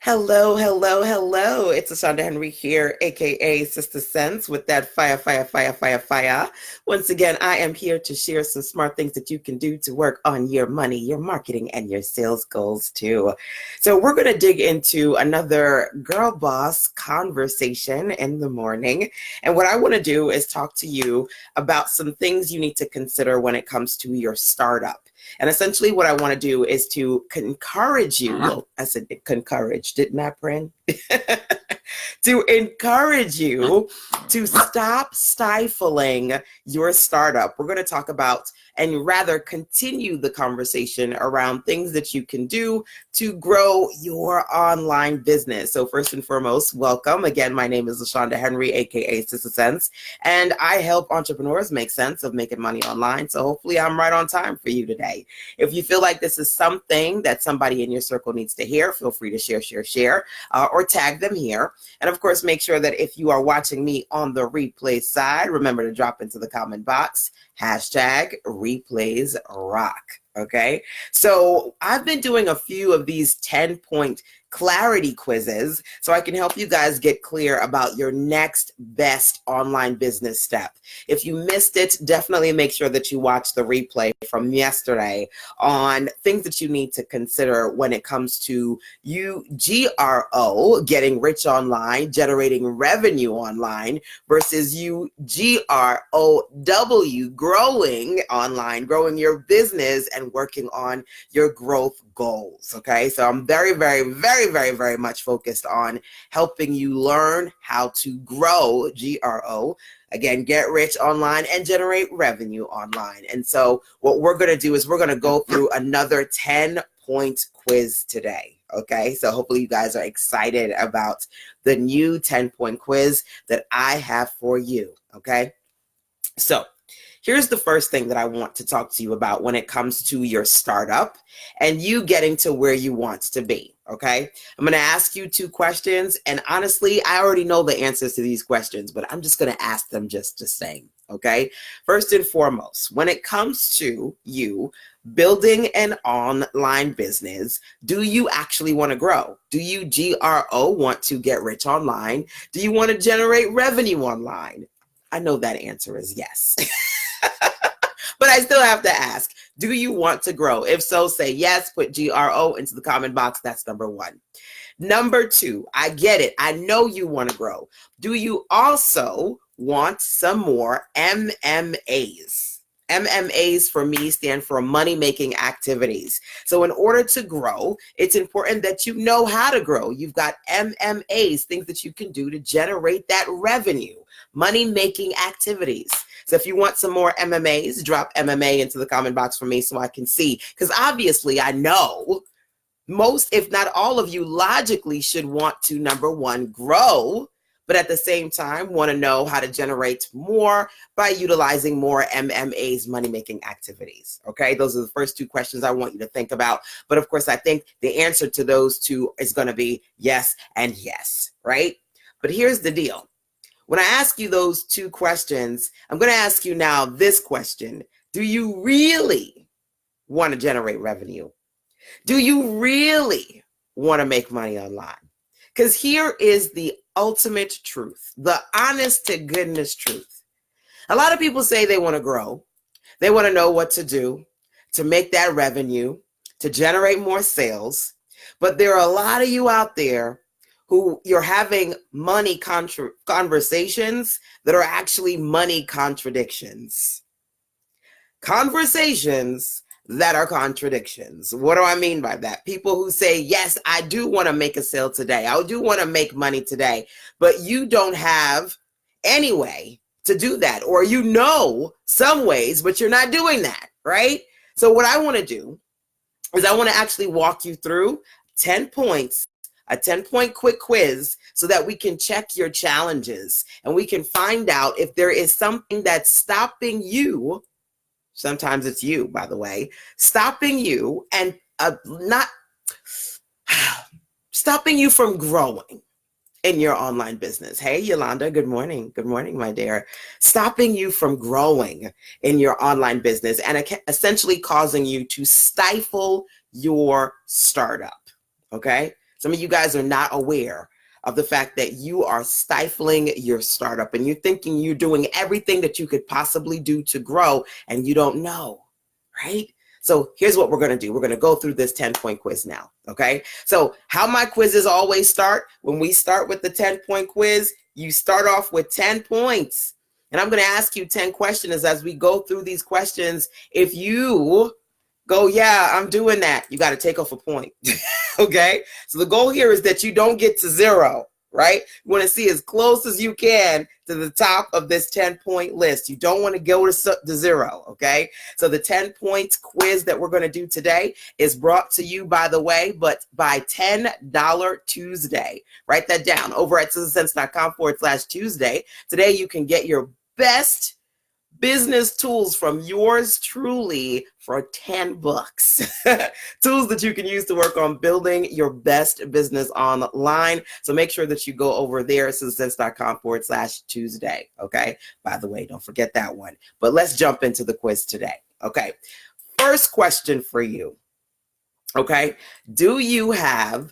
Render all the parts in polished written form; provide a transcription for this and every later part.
Hello, hello, hello. It's LaShanda Henry here, aka Sister Sense, with that fire, fire, fire, fire, fire. Once again, I am here to share some smart things that you can do to work on your money, your marketing, and your sales goals too. So, we're going to dig into another girl boss conversation in the morning. And what I want to do is talk to you about some things you need to consider when it comes to your startup. And essentially, what I want to do is to encourage you. Well, I said encourage, didn't I, friend? To encourage you to stop stifling your startup. We're going to talk about and rather continue the conversation around things that you can do to grow your online business. So first and foremost, welcome. Again, my name is LaShanda Henry, aka Sister Sense, and I help entrepreneurs make sense of making money online. So hopefully I'm right on time for you today. If you feel like this is something that somebody in your circle needs to hear, feel free to share, or tag them here. And of course, make sure that if you are watching me on the replay side, remember to drop into the comment box, #replays rock. Okay. So I've been doing a few of these 10-point clarity quizzes so I can help you guys get clear about your next best online business step. If you missed it, definitely make sure that you watch the replay from yesterday on things that you need to consider when it comes to you GRO, getting rich online, generating revenue online, versus you GROW, growing online, growing your business and working on your growth goals. Okay. So I'm very much focused on helping you learn how to grow GRO. Again, get rich online and generate revenue online. And so what we're going to do is we're going to go through another 10-point quiz today. Okay, so hopefully you guys are excited about the new 10-point quiz that I have for you. Okay, so here's the first thing that I want to talk to you about when it comes to your startup and you getting to where you want to be. Okay, I'm going to ask you 2 questions, and honestly, I already know the answers to these questions, but I'm just going to ask them just the same. Okay, first and foremost, when it comes to you building an online business, do you actually want to grow? Do you GRO want to get rich online? Do you want to generate revenue online? I know that answer is yes. But I still have to ask, do you want to grow? If so, say yes, put GRO into the comment box. That's number 1. Number 2, I get it. I know you want to grow. Do you also want some more MMAs? MMAs for me stand for money-making activities. So in order to grow, it's important that you know how to grow. You've got MMAs, things that you can do to generate that revenue, money-making activities. So if you want some more MMAs, drop MMA into the comment box for me so I can see. Because obviously I know most, if not all of you, logically should want to, number 1, grow, but at the same time want to know how to generate more by utilizing more MMA's money-making activities. Okay, those are the first 2 questions I want you to think about. But of course, I think the answer to those 2 is going to be yes and yes, right? But here's the deal. When I ask you those 2 questions, I'm going to ask you now this question. Do you really want to generate revenue? Do you really want to make money online? Because here is the ultimate truth, the honest to goodness truth. A lot of people say they want to grow. They want to know what to do to make that revenue, to generate more sales. But there are a lot of you out there who you're having money conversations that are actually money contradictions. Conversations that are contradictions. What do I mean by that? People who say, yes, I do want to make a sale today. I do want to make money today, but you don't have any way to do that, or you know some ways, but you're not doing that, right? So what I want to do is I want to actually walk you through 10 points, a 10-point quick quiz, so that we can check your challenges and we can find out if there is something that's stopping you. Sometimes it's you, by the way, stopping you and not stopping you from growing in your online business. Hey, Yolanda, good morning. Good morning, my dear. Stopping you from growing in your online business and essentially causing you to stifle your startup. Okay. Some of you guys are not aware of the fact that you are stifling your startup and you're thinking you're doing everything that you could possibly do to grow and you don't know, right? So here's what we're going to do. We're going to go through this 10-point quiz now, okay? So how my quizzes always start, when we start with the 10-point quiz, you start off with 10 points. And I'm going to ask you 10 questions as we go through these questions. If you go, yeah, I'm doing that, you got to take off a point, okay? So the goal here is that you don't get to zero, right? You want to see as close as you can to the top of this 10-point list. You don't want to go to zero, okay? So the 10-point quiz that we're going to do today is brought to you, by the way, but by $10 Tuesday. Write that down over at sistasense.com/Tuesday. Today you can get your best business tools from yours truly for 10 bucks. Tools that you can use to work on building your best business online. So make sure that you go over there, sistasense.com/Tuesday. Okay. By the way, don't forget that one. But let's jump into the quiz today. Okay. First question for you. Okay. Do you have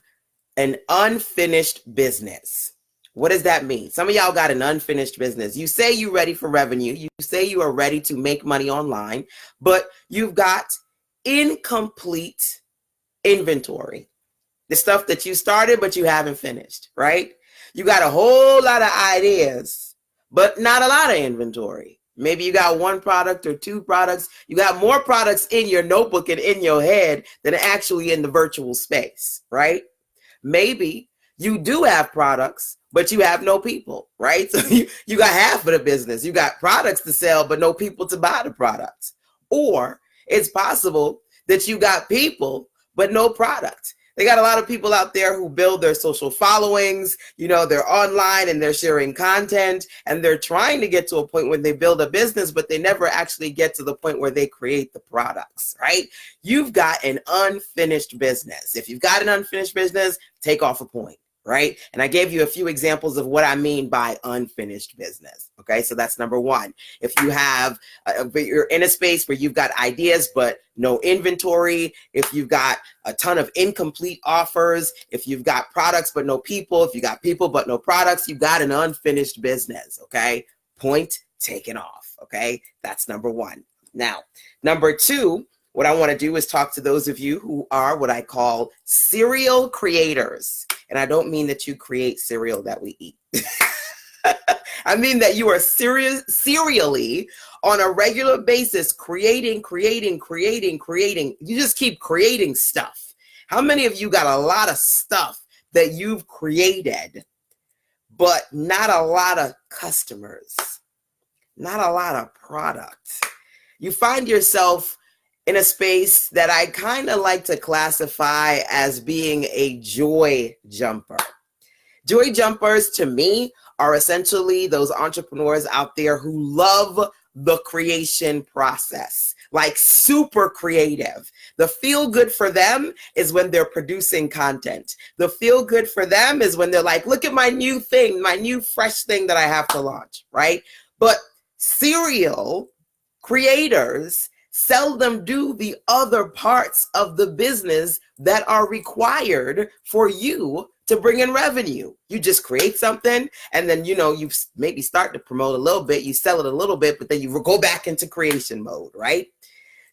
an unfinished business? What does that mean? Some of y'all got an unfinished business. You say you're ready for revenue. You say you are ready to make money online, but you've got incomplete inventory. The stuff that you started, but you haven't finished, right? You got a whole lot of ideas, but not a lot of inventory. Maybe you got one product or two products. You got more products in your notebook and in your head than actually in the virtual space, right? Maybe you do have products, but you have no people, right? So you got half of the business. You got products to sell, but no people to buy the products. Or it's possible that you got people, but no product. They got a lot of people out there who build their social followings, you know, they're online and they're sharing content and they're trying to get to a point where they build a business, but they never actually get to the point where they create the products, right? You've got an unfinished business. If you've got an unfinished business, take off a point. Right? And I gave you a few examples of what I mean by unfinished business. Okay, so that's number one. If you have, you're in a space where you've got ideas, but no inventory, if you've got a ton of incomplete offers, if you've got products, but no people, if you got people, but no products, you've got an unfinished business. Okay, point taken off. Okay, that's number one. Now, number two, what I want to do is talk to those of you who are what I call serial creators. And I don't mean that you create cereal that we eat. I mean that you are serially on a regular basis creating. You just keep creating stuff. How many of you got a lot of stuff that you've created, but not a lot of customers, not a lot of product? You find yourself in a space that I kind of like to classify as being a joy jumper. Joy jumpers to me are essentially those entrepreneurs out there who love the creation process, like super creative. The feel good for them is when they're producing content. The feel good for them is when they're like, look at my new thing, my new fresh thing that I have to launch, right? But serial creators seldom do the other parts of the business that are required for you to bring in revenue. You just create something and then, you know, you maybe start to promote a little bit, you sell it a little bit, but then you go back into creation mode, right?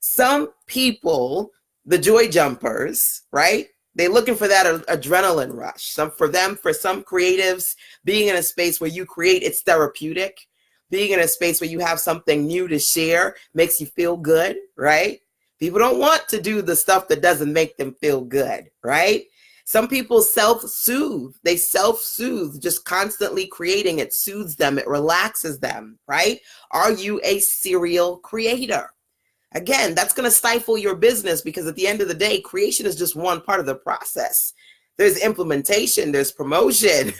Some people, the joy jumpers, right? They're looking for that adrenaline rush. For some creatives, being in a space where you create, it's therapeutic. Being in a space where you have something new to share makes you feel good, right? People don't want to do the stuff that doesn't make them feel good, right? Some people self-soothe. They self-soothe, just constantly creating. It soothes them. It relaxes them, right? Are you a serial creator? Again, that's going to stifle your business because at the end of the day, creation is just one part of the process. There's implementation, there's promotion,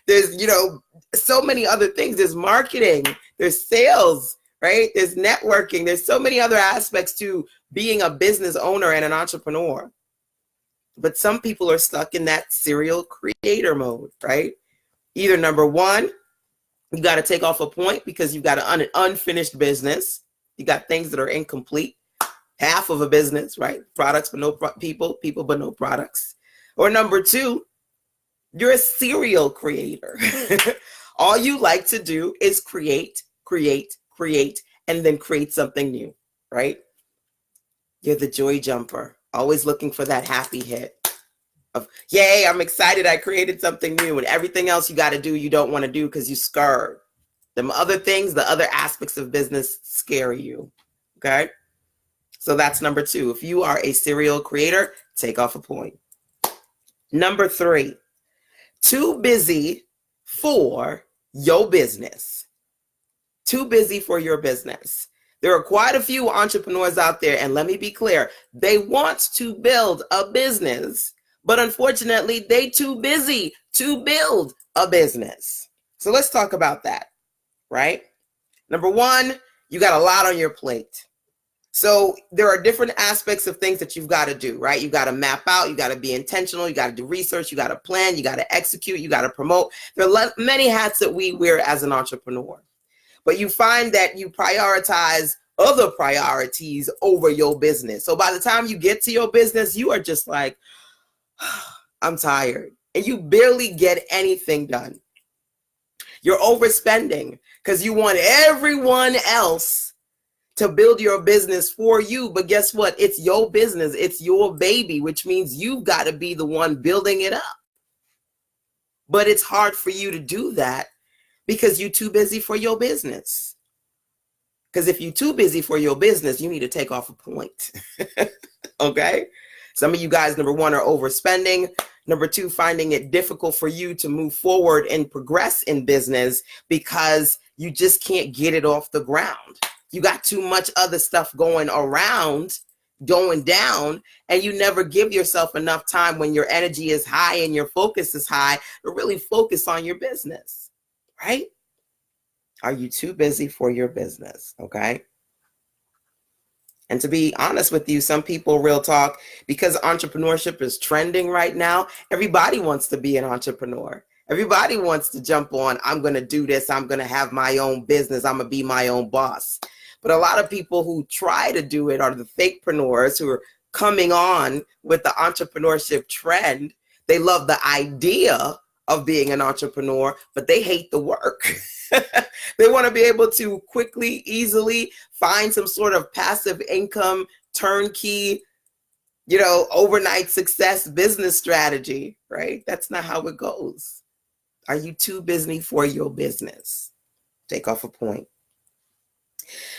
there's, you know, so many other things. There's marketing, there's sales, right? There's networking. There's so many other aspects to being a business owner and an entrepreneur. But some people are stuck in that serial creator mode, right? Either number one, you got to take off a point because you've got an unfinished business. You got things that are incomplete, half of a business, right? Products but no people but no products. Or number two, You're a serial creator. All you like to do is create, create, create, and then create something new, right? You're the joy jumper, always looking for that happy hit of, yay, I'm excited I created something new, and everything else you got to do you don't want to do because you scared. Them other things, the other aspects of business scare you, okay? So that's number 2. If you are a serial creator, take off a point. Number 3, too busy for your business. Too busy for your business. There are quite a few entrepreneurs out there, and let me be clear, they want to build a business, but unfortunately, they too busy to build a business. So let's talk about that, right? Number 1, you got a lot on your plate. So there are different aspects of things that you've got to do, right? You got to map out, you got to be intentional, you got to do research, you got to plan, you got to execute, you got to promote. There are many hats that we wear as an entrepreneur, but you find that you prioritize other priorities over your business. So by the time you get to your business, you are just like, I'm tired, and you barely get anything done. You're overspending because you want everyone else to build your business for you. But guess what? It's your business. It's your baby, which means you've got to be the one building it up. But it's hard for you to do that because you're too busy for your business. Because if you're too busy for your business, you need to take off a point. Okay? Some of you guys, number 1, are overspending. Number 2, finding it difficult for you to move forward and progress in business because you just can't get it off the ground. You got too much other stuff going around, going down, and you never give yourself enough time when your energy is high and your focus is high to really focus on your business, right? Are you too busy for your business? Okay. And to be honest with you, some people, real talk, because entrepreneurship is trending right now, everybody wants to be an entrepreneur. Everybody wants to jump on, I'm going to do this. I'm going to have my own business. I'm going to be my own boss. But a lot of people who try to do it are the fakepreneurs who are coming on with the entrepreneurship trend. They love the idea of being an entrepreneur, but they hate the work. They want to be able to quickly, easily find some sort of passive income, turnkey, overnight success business strategy, right? That's not how it goes. Are you too busy for your business? Take off a point.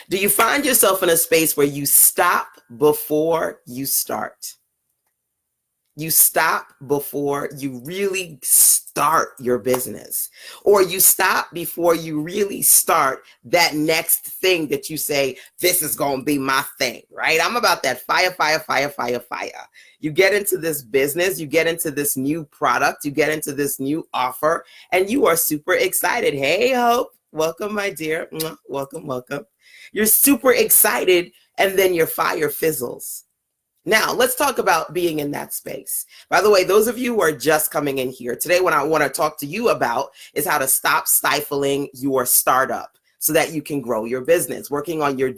Do you find yourself in a space where you stop before you start? You stop before you really start your business, or you stop before you really start that next thing that you say, this is going to be my thing, right? I'm about that fire, fire, fire, fire, fire. You get into this business, you get into this new product, you get into this new offer, and you are super excited. Hey, Hope, welcome, my dear. Welcome, welcome. You're super excited, and then your fire fizzles. Now, let's talk about being in that space. By the way, those of you who are just coming in here, today what I want to talk to you about is how to stop stifling your startup so that you can grow your business, working on your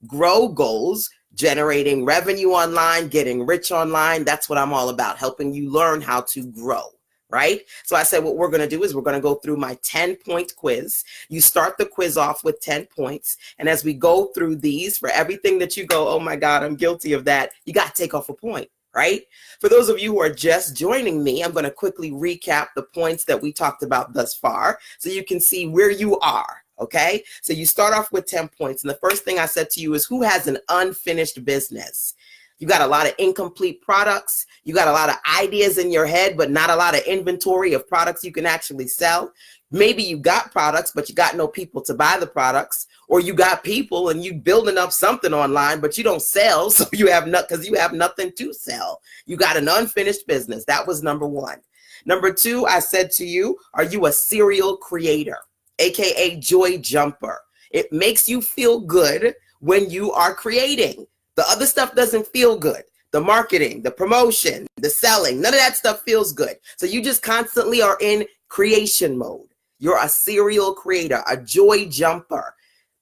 grow goals, generating revenue online, getting rich online. That's what I'm all about, helping you learn how to grow. Right? So I said what we're going to do is we're going to go through my 10-point quiz. You start the quiz off with 10 points. And as we go through these, for everything that you go, oh my God, I'm guilty of that, you got to take off a point, right? For those of you who are just joining me, I'm going to quickly recap the points that we talked about thus far so you can see where you are. Okay? So you start off with 10 points. And the first thing I said to you is, who has an unfinished business? You got a lot of incomplete products. You got a lot of ideas in your head, but not a lot of inventory of products you can actually sell. Maybe you got products, but you got no people to buy the products, or you got people and you building up something online, but you don't sell. So you have because you have nothing to sell. You got an unfinished business. That was number 1. Number 2, I said to you, are you a serial creator, AKA joy jumper? It makes you feel good when you are creating. The other stuff doesn't feel good. The marketing, the promotion, the selling, none of that stuff feels good. So you just constantly are in creation mode. You're a serial creator, a joy jumper.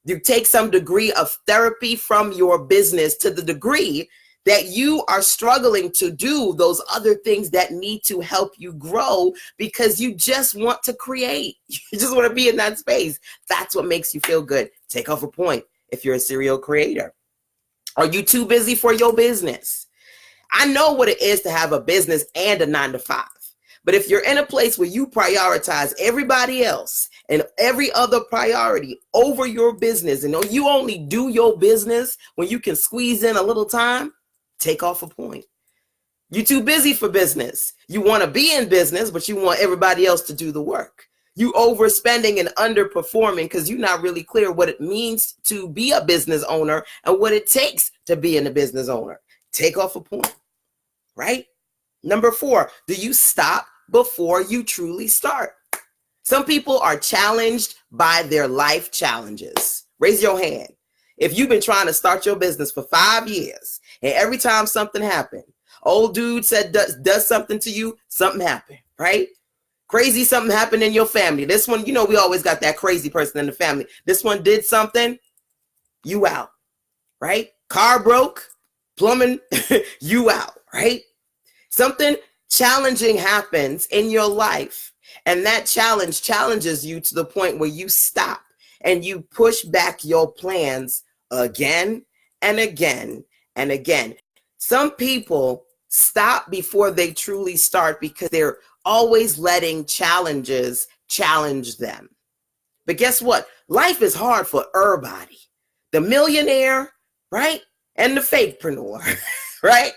You take some degree of therapy from your business to the degree that you are struggling to do those other things that need to help you grow because you just want to create. You just want to be in that space. That's what makes you feel good. Take off a point if you're a serial creator. Are you too busy for your business? I know what it is to have a business and a 9-to-5. But if you're in a place where you prioritize everybody else and every other priority over your business, and you only do your business when you can squeeze in a little time, take off a point. You're too busy for business. You want to be in business, but you want everybody else to do the work. You overspending and underperforming because you're not really clear what it means to be a business owner and what it takes to be a business owner. Take off a point, right? Number 4, do you stop before you truly start? Some people are challenged by their life challenges. Raise your hand. If you've been trying to start your business for 5 years and every time something happened, old dude said does something to you, something happened, right? Crazy something happened in your family. This one, we always got that crazy person in the family. This one did something, you out, right? Car broke, plumbing, you out, right? Something challenging happens in your life, and that challenge challenges you to the point where you stop and you push back your plans again and again and again. Some people stop before they truly start because they're always letting challenges challenge them. But guess what? Life is hard for everybody. The millionaire, right? And the fakepreneur, right?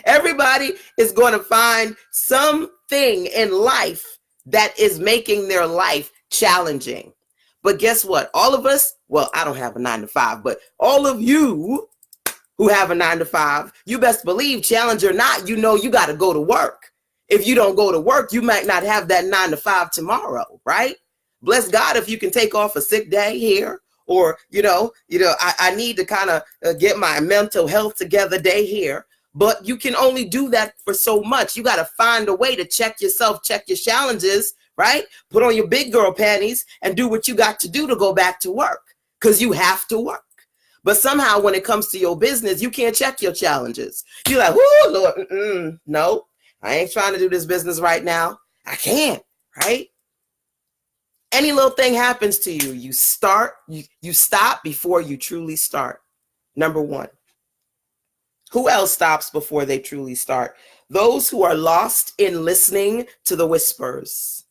Everybody is going to find something in life that is making their life challenging. But guess what? All of us, well, I don't have a 9-to-5, but all of you who have a 9-to-5, you best believe, challenge or not, you got to go to work. If you don't go to work, you might not have that 9-to-5 tomorrow, right? Bless God if you can take off a sick day here, or, I need to kind of get my mental health together day here. But you can only do that for so much. You got to find a way to check yourself, check your challenges, right? Put on your big girl panties and do what you got to do to go back to work, because you have to work. But somehow when it comes to your business, you can't check your challenges. You're like, whoo, Lord, no, I ain't trying to do this business right now. I can't, right? Any little thing happens to you, you stop before you truly start. Number 1. Who else stops before they truly start? Those who are lost in listening to the whispers.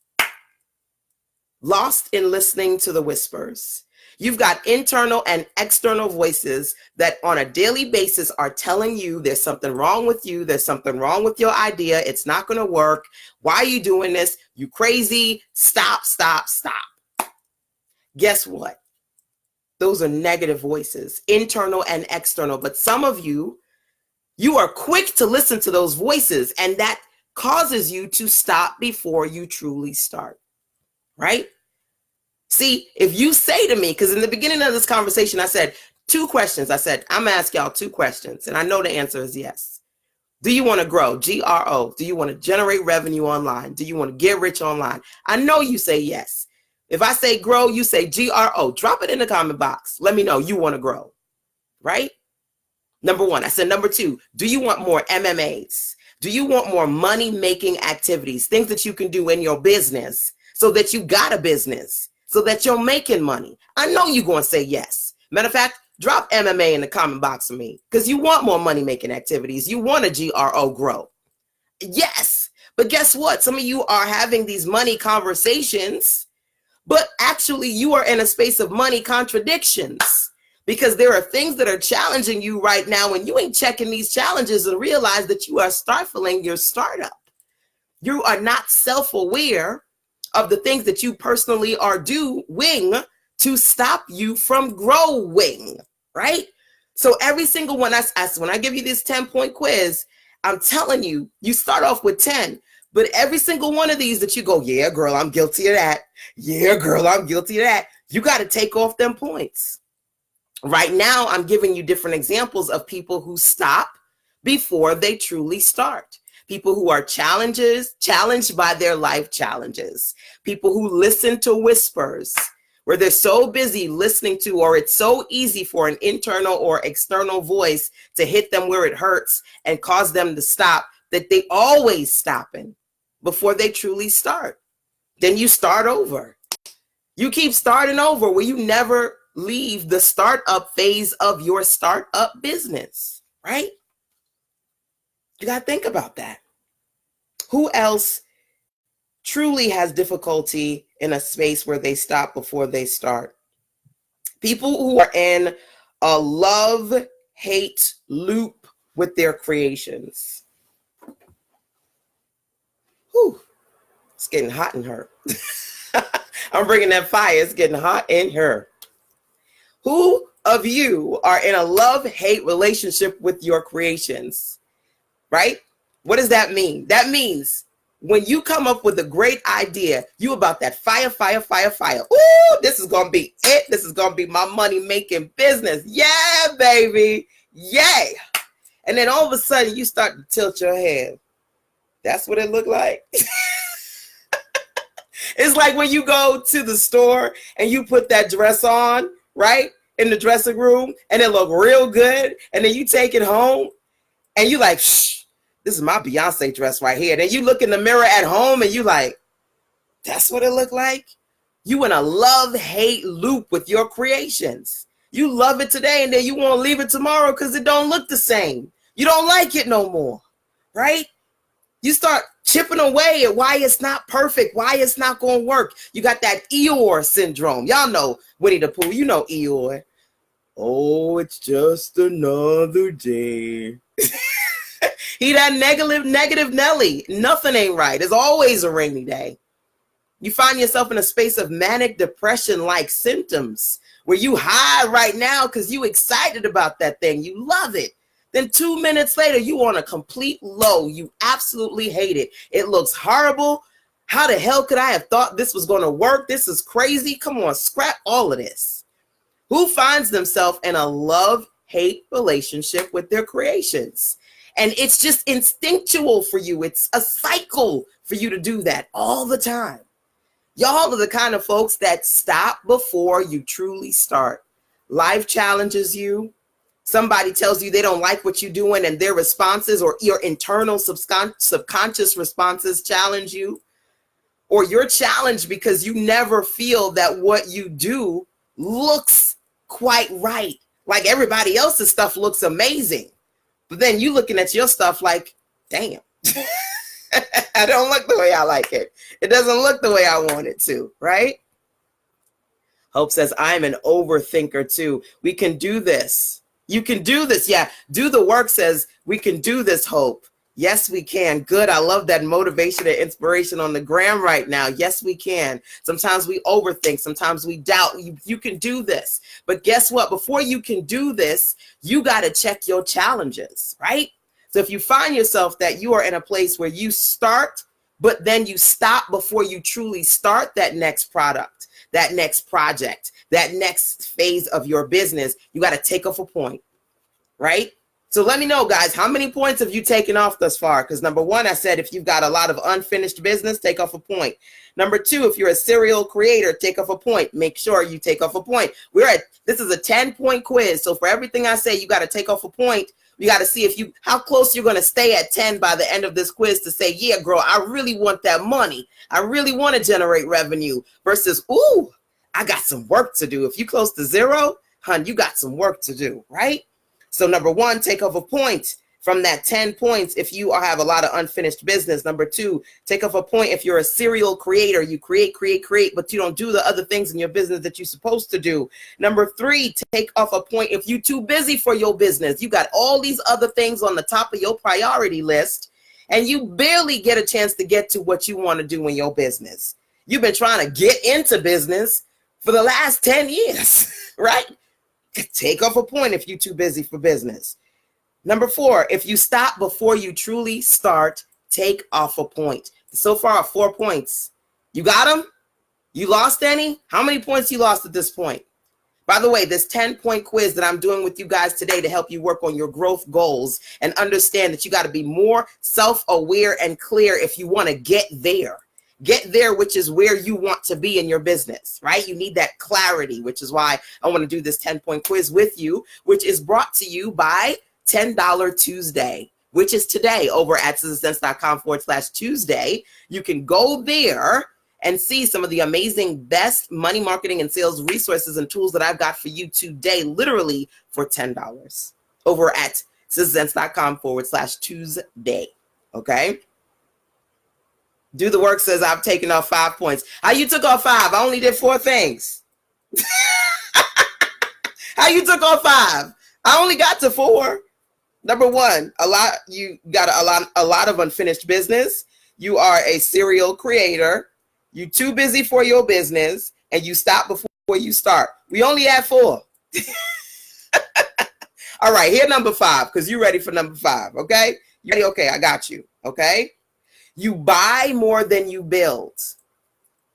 Lost in listening to the whispers. You've got internal and external voices that on a daily basis are telling you there's something wrong with you. There's something wrong with your idea. It's not going to work. Why are you doing this? You crazy. Stop, stop, stop. Guess what? Those are negative voices, internal and external. But some of you are quick to listen to those voices, and that causes you to stop before you truly start, right? See, if you say to me, because in the beginning of this conversation, I said 2 questions. I said, I'm going to ask y'all 2 questions, and I know the answer is yes. Do you want to grow? GRO. Do you want to generate revenue online? Do you want to get rich online? I know you say yes. If I say grow, you say GRO. Drop it in the comment box. Let me know you want to grow, right? Number 1. I said number 2, do you want more MMAs? Do you want more money-making activities, things that you can do in your business so that you got a business, so that you're making money? I know you're going to say yes. Matter of fact, drop MMA in the comment box for me, because you want more money-making activities. You want a GRO grow. Yes, but guess what? Some of you are having these money conversations, but actually you are in a space of money contradictions. Because there are things that are challenging you right now, and you ain't checking these challenges and realize that you are stifling your startup. You are not self-aware of the things that you personally are doing to stop you from growing, right? So every single one, when I give you this 10-point quiz, I'm telling you, you start off with 10, but every single one of these that you go, yeah, girl, I'm guilty of that. Yeah, girl, I'm guilty of that. You got to take off them points. Right now, I'm giving you different examples of people who stop before they truly start. People who are challenged by their life challenges. People who listen to whispers where they're so busy listening to, or it's so easy for an internal or external voice to hit them where it hurts and cause them to stop, that they always stopping before they truly start. Then you start over. You keep starting over where you never leave the startup phase of your startup business, right? You got to think about that. Who else truly has difficulty in a space where they stop before they start? People who are in a love-hate loop with their creations. Whew, it's getting hot in her. I'm bringing that fire. It's getting hot in her. Who of you are in a love-hate relationship with your creations, right? What does that mean? That means when you come up with a great idea, you about that fire, fire, fire, fire. Ooh, this is going to be it. This is going to be my money-making business. Yeah, baby. Yay. And then all of a sudden, you start to tilt your head. That's what it looked like. It's like when you go to the store and you put that dress on, right, in the dressing room, and it look real good, and then you take it home, and you like, shh, this is my Beyonce dress right here. Then you look in the mirror at home, and you like, that's what it looked like? You in a love-hate loop with your creations. You love it today, and then you won't leave it tomorrow because it don't look the same. You don't like it no more, right? You start chipping away at why it's not perfect, why it's not going to work. You got that Eeyore syndrome. Y'all know Winnie the Pooh. You know Eeyore. Oh, it's just another day. He that negative Nelly. Nothing ain't right. It's always a rainy day. You find yourself in a space of manic depression-like symptoms where you high right now because you excited about that thing. You love it. Then 2 minutes later, you on a complete low. You absolutely hate it. It looks horrible. How the hell could I have thought this was going to work? This is crazy. Come on, scrap all of this. Who finds themselves in a love-hate relationship with their creations? And it's just instinctual for you. It's a cycle for you to do that all the time. Y'all are the kind of folks that stop before you truly start. Life challenges you. Somebody tells you they don't like what you're doing, and their responses or your internal subconscious responses challenge you. Or you're challenged because you never feel that what you do looks quite right. Like everybody else's stuff looks amazing. But then you looking at your stuff like, damn, I don't look the way I like it. It doesn't look the way I want it to, right? Hope says, I'm an overthinker too. We can do this. You can do this. Yeah. Do the work says we can do this, Hope. Yes, we can. Good. I love that motivation and inspiration on the gram right now. Yes, we can. Sometimes we overthink. Sometimes we doubt. You can do this. But guess what? Before you can do this, you got to check your challenges, right? So if you find yourself that you are in a place where you start, but then you stop before you truly start that next product, that next project, that next phase of your business, you got to take off a point, right? So let me know, guys, how many points have you taken off thus far? Because number one, I said, if you've got a lot of unfinished business, take off a point. Number two, if you're a serial creator, take off a point. Make sure you take off a point. This is a 10-point quiz. So for everything I say, you got to take off a point. You got to see how close you're going to stay at 10 by the end of this quiz to say, yeah, girl, I really want that money. I really want to generate revenue versus, ooh, I got some work to do. If you close to 0, hun, you got some work to do, right? So number one, take off a point from that 10 points if you have a lot of unfinished business. Number two, take off a point if you're a serial creator. You create, but you don't do the other things in your business that you're supposed to do. Number three, take off a point if you're too busy for your business. You got all these other things on the top of your priority list, and you barely get a chance to get to what you want to do in your business. You've been trying to get into business for the last 10 years, right? Take off a point if you're too busy for business. Number four, if you stop before you truly start, take off a point. So far, 4 points. You got them? You lost any? How many points you lost at this point? By the way, this 10-point quiz that I'm doing with you guys today to help you work on your growth goals and understand that you got to be more self-aware and clear if you want to get there. get there, which is where you want to be in your business, right? You need that clarity, which is why I want to do this 10-point quiz with you, which is brought to you by $10 Tuesday, which is today over at sistersense.com/Tuesday. You can go there and see some of the amazing best money marketing and sales resources and tools that I've got for you today, literally for $10 over at sistersense.com/Tuesday. Okay. Do the work says I've taken off 5 points. How you took off 5? I only did 4 things. How you took off 5? I only got to 4. Number 1, you got a lot of unfinished business. You are a serial creator. You too busy for your business, and you stop before you start. We only had 4. All right, here number 5, because you're ready for number 5, okay? You ready? Okay, I got you, okay? You buy more than you build.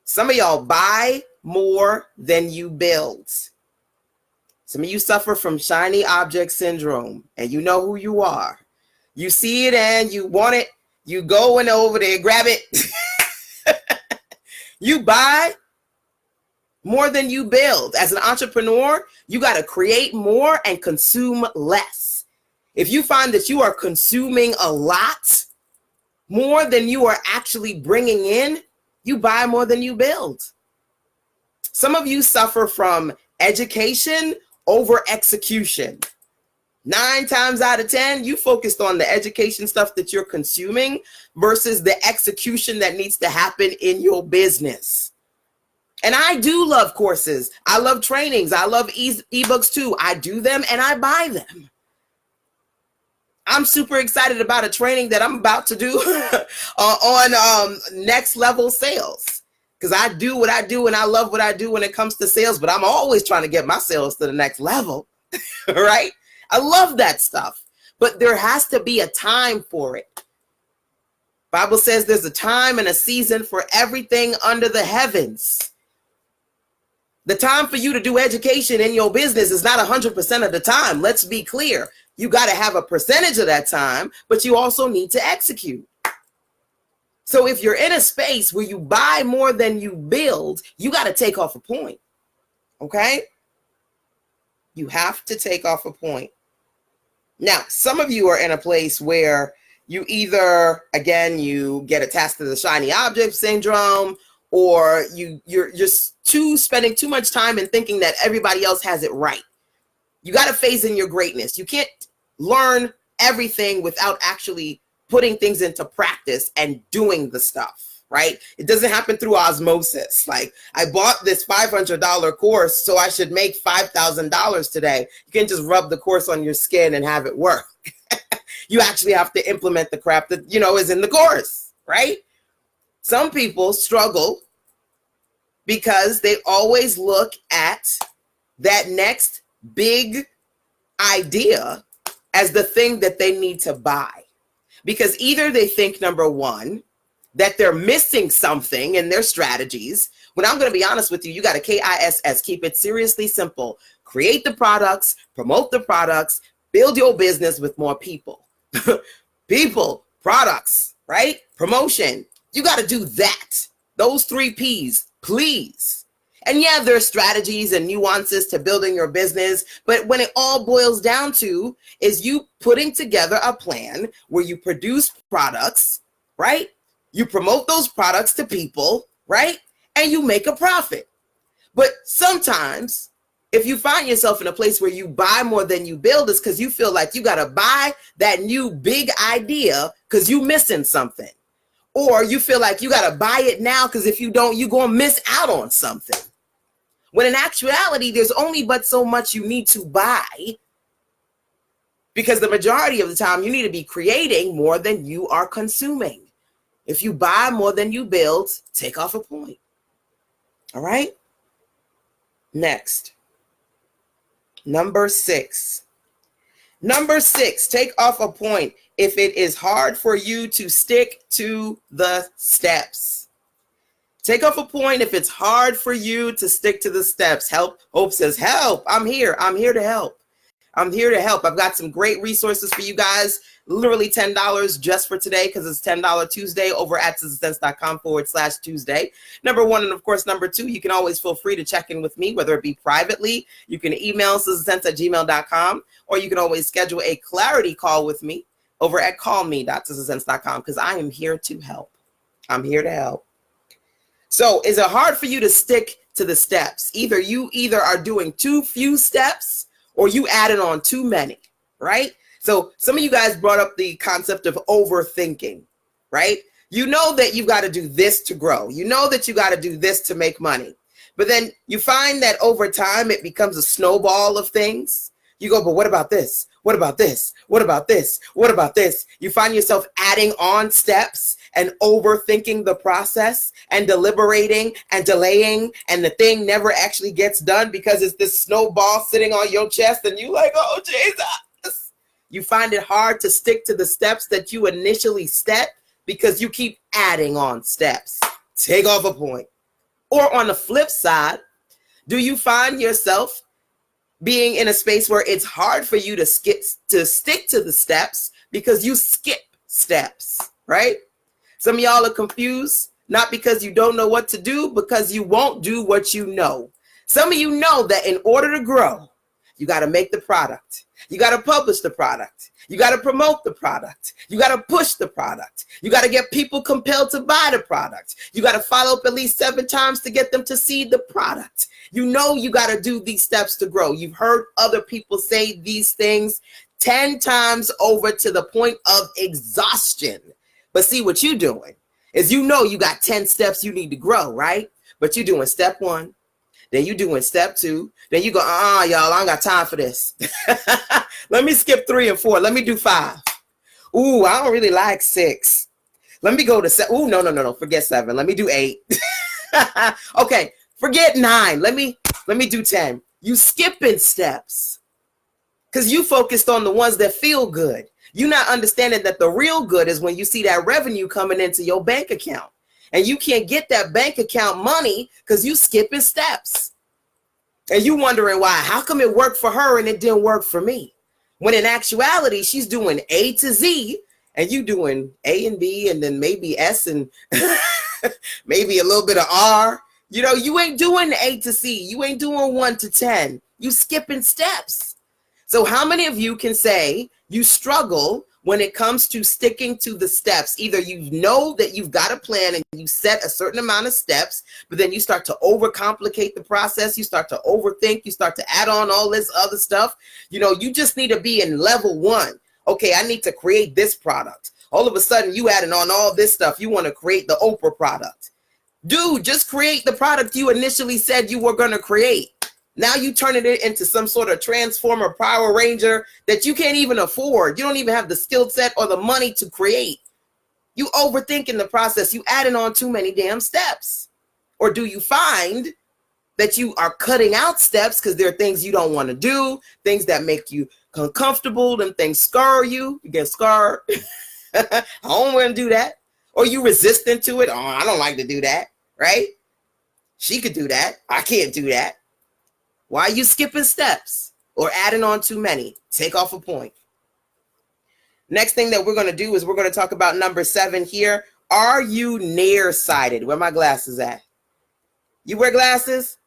Some of y'all buy more than you build. Some of you suffer from shiny object syndrome, and you know who you are. You see it and you want it. You go and over there, grab it. You buy more than you build. As an entrepreneur, you got to create more and consume less. If you find that you are consuming a lot, more than you are actually bringing in, you buy more than you build. Some of you suffer from education over execution. 9 times out of 10, you focused on the education stuff that you're consuming versus the execution that needs to happen in your business. And I do love courses. I love trainings. I love ebooks too. I do them and I buy them. I'm super excited about a training that I'm about to do on next level sales, because I do what I do and I love what I do when it comes to sales, but I'm always trying to get my sales to the next level, right? I love that stuff, but there has to be a time for it. Bible says there's a time and a season for everything under the heavens. The time for you to do education in your business is not 100% of the time. Let's be clear. You got to have a percentage of that time, but you also need to execute. So if you're in a space where you buy more than you build, you got to take off a point. Okay? You have to take off a point. Now, some of you are in a place where you either, again, you get attached to the shiny object syndrome, or you're just spending too much time in thinking that everybody else has it right. You got to phase in your greatness. You can't learn everything without actually putting things into practice and doing the stuff, right? It doesn't happen through osmosis. Like, I bought this $500 course, so I should make $5,000 today. You can't just rub the course on your skin and have it work. You actually have to implement the crap that, is in the course, right? Some people struggle because they always look at that next big idea as the thing that they need to buy. Because either they think, number one, that they're missing something in their strategies. When I'm going to be honest with you, you got to KISS, keep it seriously simple. Create the products, promote the products, build your business with more people. People, products, right? Promotion. You got to do that. Those 3 Ps, please. And yeah, there are strategies and nuances to building your business, but when it all boils down to is you putting together a plan where you produce products, right? You promote those products to people, right? And you make a profit. But sometimes if you find yourself in a place where you buy more than you build, it's because you feel like you got to buy that new big idea because you're missing something. Or you feel like you got to buy it now because if you don't, you're going to miss out on something. When in actuality, there's only but so much you need to buy, because the majority of the time you need to be creating more than you are consuming. If you buy more than you build, take off a point. All right. Next. Number 6. Number 6, take off a point if it is hard for you to stick to the steps. Take off a point if it's hard for you to stick to the steps. Hope says, help. I'm here. I'm here to help. I'm here to help. I've got some great resources for you guys. literally $10 just for today because it's $10 Tuesday over at sistersense.com/Tuesday. Number one. And of course, number two, you can always feel free to check in with me, whether it be privately. You can email sistersense@gmail.com, or you can always schedule a clarity call with me over at callme.sistersense.com because I am here to help. I'm here to help. So is it hard for you to stick to the steps? You are doing too few steps or you added on too many, right? So some of you guys brought up the concept of overthinking, right? You know that you've got to do this to grow. You know that you got to do this to make money. But then you find that over time, it becomes a snowball of things. You go, but what about this? What about this? What about this? What about this? You find yourself adding on steps and overthinking the process and deliberating and delaying, and the thing never actually gets done because it's this snowball sitting on your chest and you like, oh, Jesus. You find it hard to stick to the steps that you initially set because you keep adding on steps. Take off a point. Or on the flip side, do you find yourself being in a space where it's hard for you to stick to the steps because you skip steps, right? Some of y'all are confused, not because you don't know what to do, because you won't do what you know. Some of you know that in order to grow, you got to make the product. You got to publish the product. You got to promote the product. You got to push the product. You got to get people compelled to buy the product. You got to follow up at least 7 times to get them to see the product. You know you got to do these steps to grow. You've heard other people say these things 10 times over to the point of exhaustion. But see, what you're doing is you know you got 10 steps you need to grow, right? But you're doing step 1. Then you doing step 2. Then you go, y'all, I don't got time for this. Let me skip 3 and 4. Let me do 5. Ooh, I don't really like 6. Let me go to 7. Ooh, no. Forget 7. Let me do 8. Okay, forget 9. Let me do 10. You skipping steps because you focused on the ones that feel good. You're not understanding that the real good is when you see that revenue coming into your bank account. And you can't get that bank account money because you skipping steps. And you wondering why. How come it worked for her and it didn't work for me? When in actuality, she's doing A to Z and you doing A and B and then maybe S and maybe a little bit of R. You know, you ain't doing A to C. You ain't doing 1 to 10. You skipping steps. So how many of you can say you struggle when it comes to sticking to the steps? Either you know that you've got a plan and you set a certain amount of steps, but then you start to overcomplicate the process. You start to overthink. You start to add on all this other stuff. You know, you just need to be in level 1. Okay, I need to create this product. All of a sudden, you adding on all this stuff. You want to create the Oprah product. Dude, just create the product you initially said you were going to create. Now you turning it into some sort of Transformer Power Ranger that you can't even afford. You don't even have the skill set or the money to create. You overthinking the process. You adding on too many damn steps. Or do you find that you are cutting out steps because there are things you don't want to do, things that make you uncomfortable, them things scar you. You get scarred. I don't want to do that. Or you resistant to it. Oh, I don't like to do that, right? She could do that. I can't do that. Why are you skipping steps or adding on too many? Take off a point. Next thing that we're going to do is we're going to talk about number 7 here. Are you nearsighted? Where my glasses at? You wear glasses?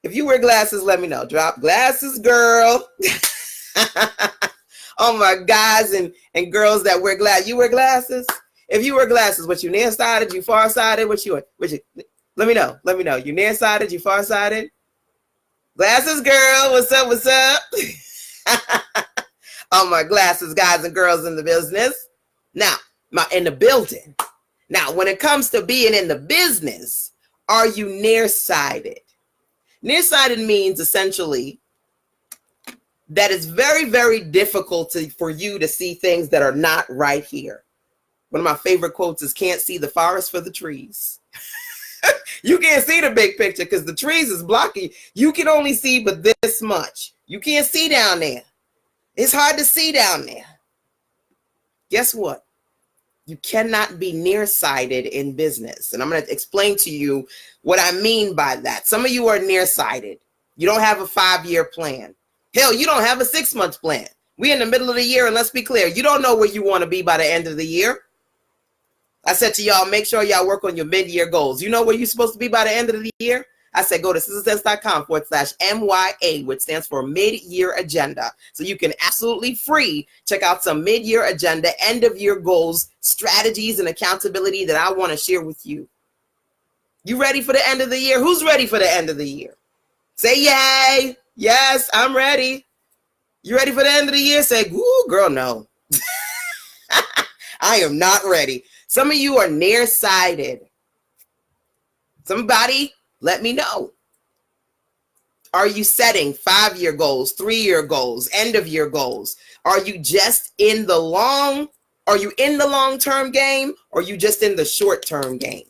If you wear glasses, let me know. Drop glasses, girl. Oh my guys and girls that wear glasses. You wear glasses? If you wear glasses, what you nearsighted? You farsighted? What you? Let me know. Let me know. You nearsighted? You farsighted? Glasses girl, what's up, what's up? All my glasses guys and girls in the business. Now, in the building. Now, when it comes to being in the business, are you nearsighted? Nearsighted means essentially that it's very, very difficult for you to see things that are not right here. One of my favorite quotes is, can't see the forest for the trees. You can't see the big picture because the trees is blocking. You can only see but this much. You can't see down there. It's hard to see down there. Guess what? You cannot be nearsighted in business. And I'm going to explain to you what I mean by that. Some of you are nearsighted. You don't have a 5-year plan. Hell, you don't have a 6-month plan. We in the middle of the year, and let's be clear, you don't know where you want to be by the end of the year. I said to y'all, make sure y'all work on your mid-year goals. You know where you're supposed to be by the end of the year? I said, go to sistersense.com/MYA, which stands for mid-year agenda. So you can absolutely free check out some mid-year agenda, end-of-year goals, strategies, and accountability that I want to share with you. You ready for the end of the year? Who's ready for the end of the year? Say yay. Yes, I'm ready. You ready for the end of the year? Say, woo, girl, no. I am not ready. Some of you are nearsighted. Somebody, let me know. Are you setting 5-year goals, 3-year goals, end of year goals? Are you just in the long-term game, or are you just in the short-term game?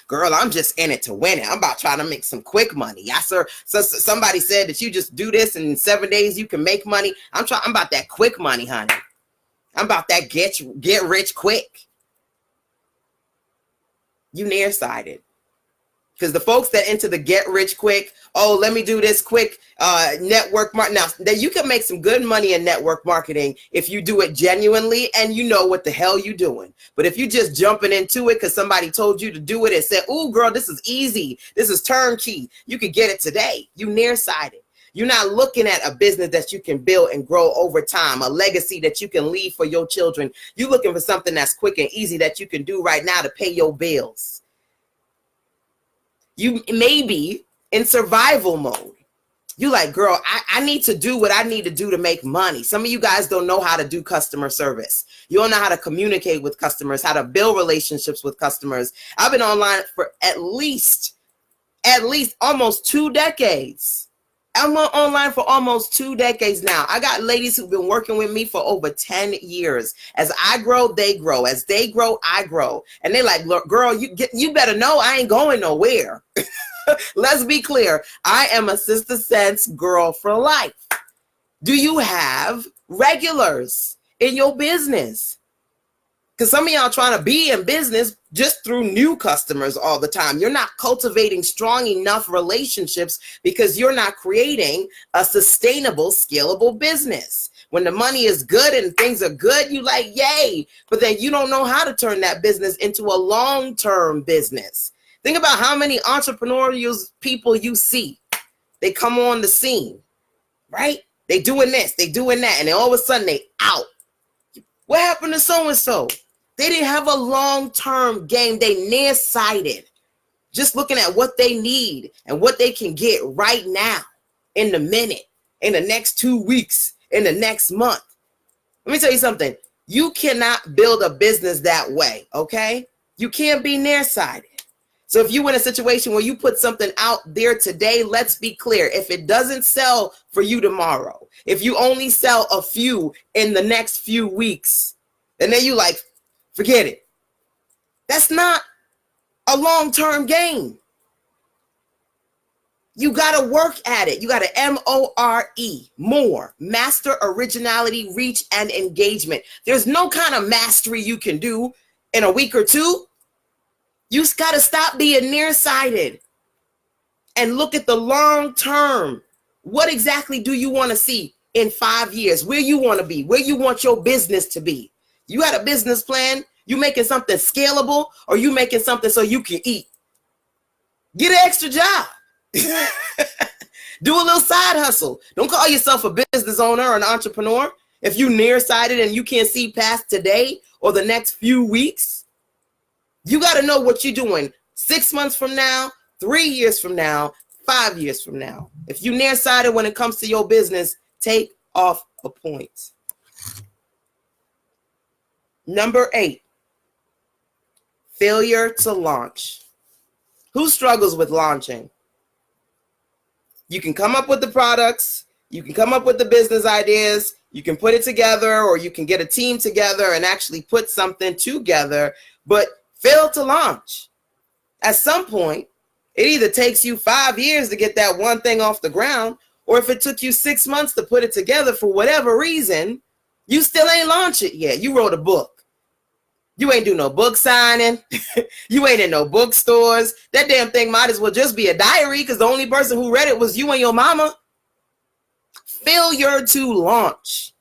Girl, I'm just in it to win it. I'm about trying to make some quick money. Yes, sir. So somebody said that you just do this and in 7 days you can make money. I'm about that quick money, honey. I'm about that get rich quick. You nearsighted. Because the folks that into the get rich quick, oh, let me do this quick network marketing. Now, that you can make some good money in network marketing if you do it genuinely and you know what the hell you're doing. But if you just jumping into it because somebody told you to do it and said, oh, girl, this is easy. This is turnkey. You could get it today. You nearsighted. You're not looking at a business that you can build and grow over time, a legacy that you can leave for your children. You're looking for something that's quick and easy that you can do right now to pay your bills. You may be in survival mode. You like, girl, I need to do what I need to do to make money. Some of you guys don't know how to do customer service. You don't know how to communicate with customers, how to build relationships with customers. I've been online for at least almost 2 decades. I'm online for almost 2 decades now. I got ladies who've been working with me for over 10 years. As I grow, they grow. As they grow, I grow. And they like, look, girl, you better know I ain't going nowhere. Let's be clear. I am a Sister Sense girl for life. Do you have regulars in your business? Because some of y'all trying to be in business just through new customers all the time. You're not cultivating strong enough relationships because you're not creating a sustainable, scalable business. When the money is good and things are good, you like, yay. But then you don't know how to turn that business into a long-term business. Think about how many entrepreneurial people you see. They come on the scene, right? They doing this, they doing that, and then all of a sudden they out. What happened to so-and-so? They didn't have a long-term game. They nearsighted, just looking at what they need and what they can get right now, in the minute, in the next 2 weeks, in the next month. Let me tell you something. You cannot build a business that way, okay? You can't be nearsighted. So if you're in a situation where you put something out there today, let's be clear. If it doesn't sell for you tomorrow, if you only sell a few in the next few weeks, and then you like, forget it. That's not a long-term game. You got to work at it. You got to more, master originality, reach, and engagement. There's no kind of mastery you can do in a week or two. You got to stop being nearsighted and look at the long term. What exactly do you want to see in 5 years? Where you want to be? Where you want your business to be? You got a business plan? You making something scalable, or you making something so you can eat? Get an extra job. Do a little side hustle. Don't call yourself a business owner or an entrepreneur if you nearsighted and you can't see past today or the next few weeks. You got to know what you're doing 6 months from now, 3 years from now, 5 years from now. If you nearsighted when it comes to your business, take off a point. Number 8, failure to launch. Who struggles with launching? You can come up with the products, you can come up with the business ideas, you can put it together, or you can get a team together and actually put something together, but fail to launch. At some point, it either takes you 5 years to get that one thing off the ground, or if it took you 6 months to put it together for whatever reason, you still ain't launched it yet. You wrote a book. You ain't do no book signing. You ain't in no bookstores. That damn thing might as well just be a diary because the only person who read it was you and your mama. Failure to launch.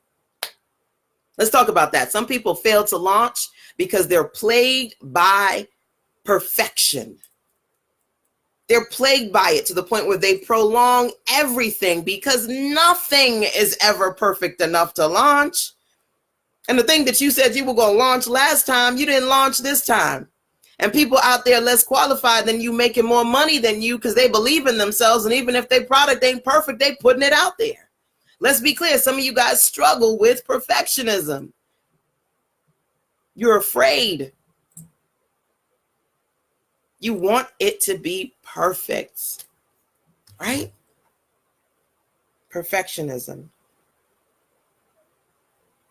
Let's talk about that. Some people fail to launch because they're plagued by perfection. They're plagued by it to the point where they prolong everything because nothing is ever perfect enough to launch. And the thing that you said you were going to launch last time, you didn't launch this time. And people out there less qualified than you, making more money than you because they believe in themselves. And even if their product ain't perfect, they putting it out there. Let's be clear. Some of you guys struggle with perfectionism. You're afraid. You want it to be perfect, right? Perfectionism.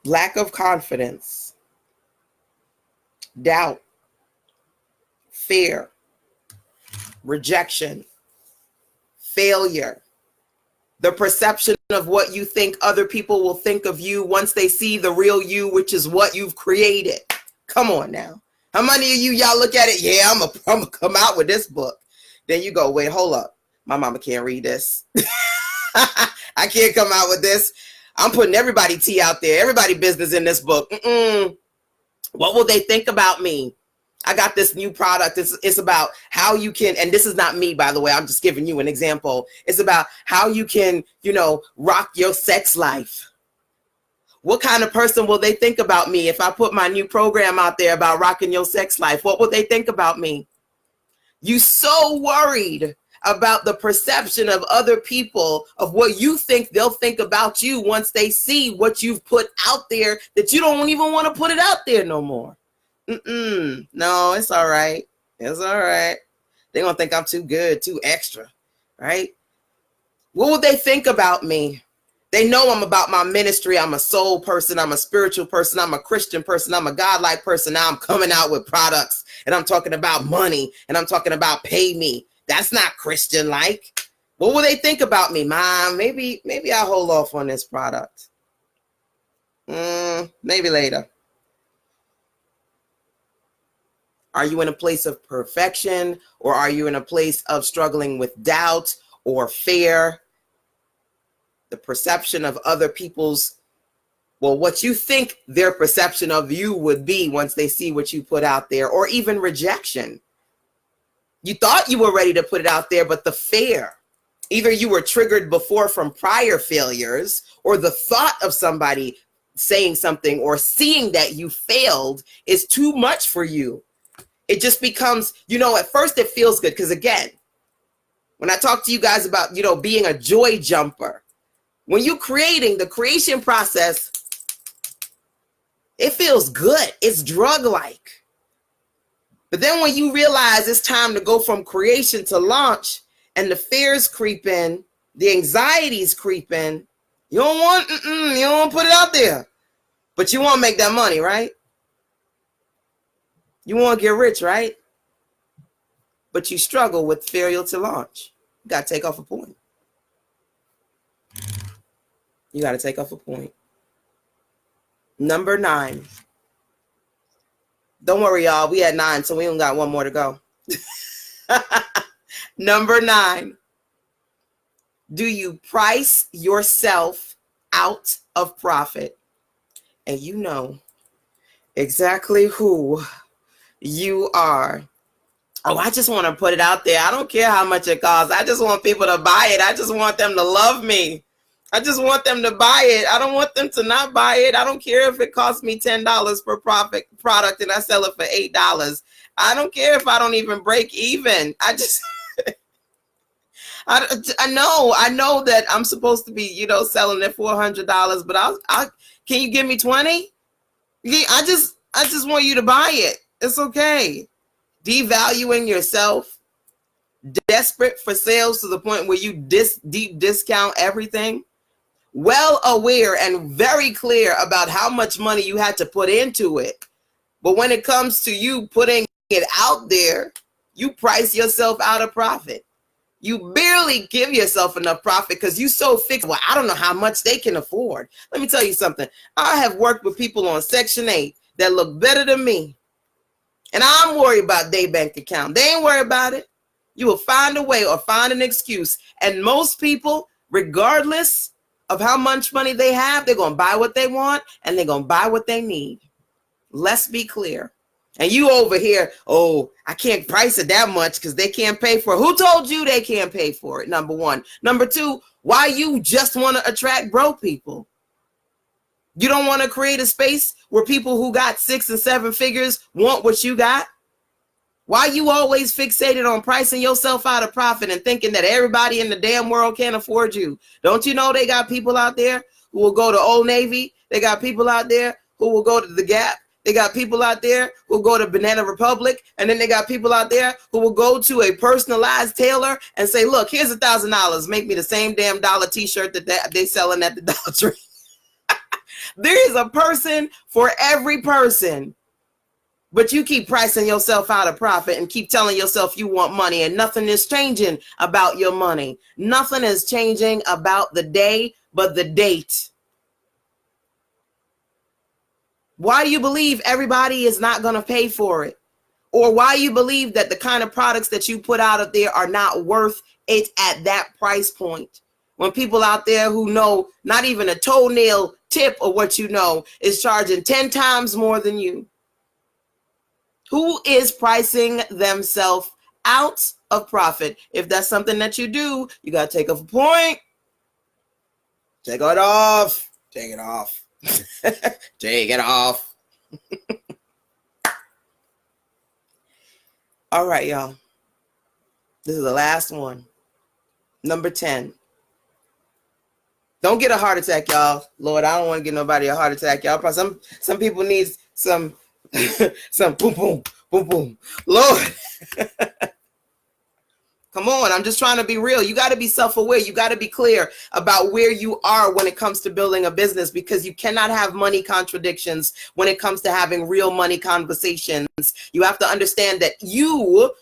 Lack of confidence. Doubt. Fear. Rejection. Failure. The perception of what you think other people will think of you once they see the real you, which is what you've created. Come on now. How many of y'all look at it? Yeah, I'm gonna come out with this book. Then you go, wait, hold up. My mama can't read this. I can't come out with this. I'm putting everybody tea out there, everybody business in this book. What will they think about me? I got this new product. It's about how you can, and this is not me, by the way, I'm just giving you an example. It's about how you can, rock your sex life. What kind of person will they think about me if I put my new program out there about rocking your sex life? What will they think about me? You so worried about the perception of other people, of what you think they'll think about you once they see what you've put out there, that you don't even want to put it out there no more. No, it's all right. It's all right. They're going to think I'm too good, too extra, right? What would they think about me? They know I'm about my ministry. I'm a soul person. I'm a spiritual person. I'm a Christian person. I'm a godlike person. Now I'm coming out with products and I'm talking about money and I'm talking about pay me. That's not Christian-like. What will they think about me? Mom, maybe I'll hold off on this product. Maybe later. Are you in a place of perfection, or are you in a place of struggling with doubt or fear? The perception of other people's, what you think their perception of you would be once they see what you put out there, or even rejection. You thought you were ready to put it out there, but the fear, either you were triggered before from prior failures, or the thought of somebody saying something or seeing that you failed is too much for you. It just becomes, at first it feels good. Because again, when I talk to you guys about, being a joy jumper, when you're creating, the creation process, it feels good. It's drug-like. But then when you realize it's time to go from creation to launch, and the fears creep in, the anxieties creep in, you don't want to put it out there. But you want to make that money, right? You want to get rich, right? But you struggle with failure to launch. You got to take off a point. You got to take off a point. Number 9. Don't worry, y'all. We had 9, so we only got one more to go. Number 9. Do you price yourself out of profit? And you know exactly who you are. Oh, I just want to put it out there. I don't care how much it costs. I just want people to buy it. I just want them to love me. I just want them to buy it. I don't want them to not buy it. I don't care if it costs me $10 per product and I sell it for $8. I don't care if I don't even break even. I just, I know that I'm supposed to be, selling it for $100, but can you give me 20? I just want you to buy it. It's okay. Devaluing yourself, desperate for sales to the point where you deep discount everything, well aware and very clear about how much money you had to put into it. But when it comes to you putting it out there, you price yourself out of profit. You barely give yourself enough profit because you so fixed. Well, I don't know how much they can afford. Let me tell you something. I have worked with people on Section 8 that look better than me. And I'm worried about their bank account. They ain't worried about it. You will find a way or find an excuse. And most people, regardless of how much money they have, they're going to buy what they want and they're going to buy what they need. Let's be clear. And you over here, oh, I can't price it that much because they can't pay for it. Who told you they can't pay for it? Number one. Number two, why you just want to attract broke people? You don't want to create a space where people who got 6 and 7 figures want what you got? Why you always fixated on pricing yourself out of profit and thinking that everybody in the damn world can't afford you? Don't you know they got people out there who will go to Old Navy? They got people out there who will go to the Gap. They got people out there who go to Banana Republic. And then they got people out there who will go to a personalized tailor and say, look, here's $1,000. Make me the same damn dollar t-shirt that they selling at the Dollar Tree. There is a person for every person. But you keep pricing yourself out of profit and keep telling yourself you want money, and nothing is changing about your money. Nothing is changing about the day but the date. Why do you believe everybody is not going to pay for it? Or why you believe that the kind of products that you put out of there are not worth it at that price point? When people out there who know not even a toenail tip of what you know is charging 10 times more than you. Who is pricing themselves out of profit? If that's something that you do, you got to take off a point. Take it off. Take it off. Take it off. All right, y'all. This is the last one. Number 10. Don't get a heart attack, y'all. Lord, I don't want to get nobody a heart attack, y'all. Probably some people need some boom, boom, boom, boom. Lord. Come on, I'm just trying to be real. You got to be self-aware. You got to be clear about where you are when it comes to building a business, because you cannot have money contradictions when it comes to having real money conversations. You have to understand that you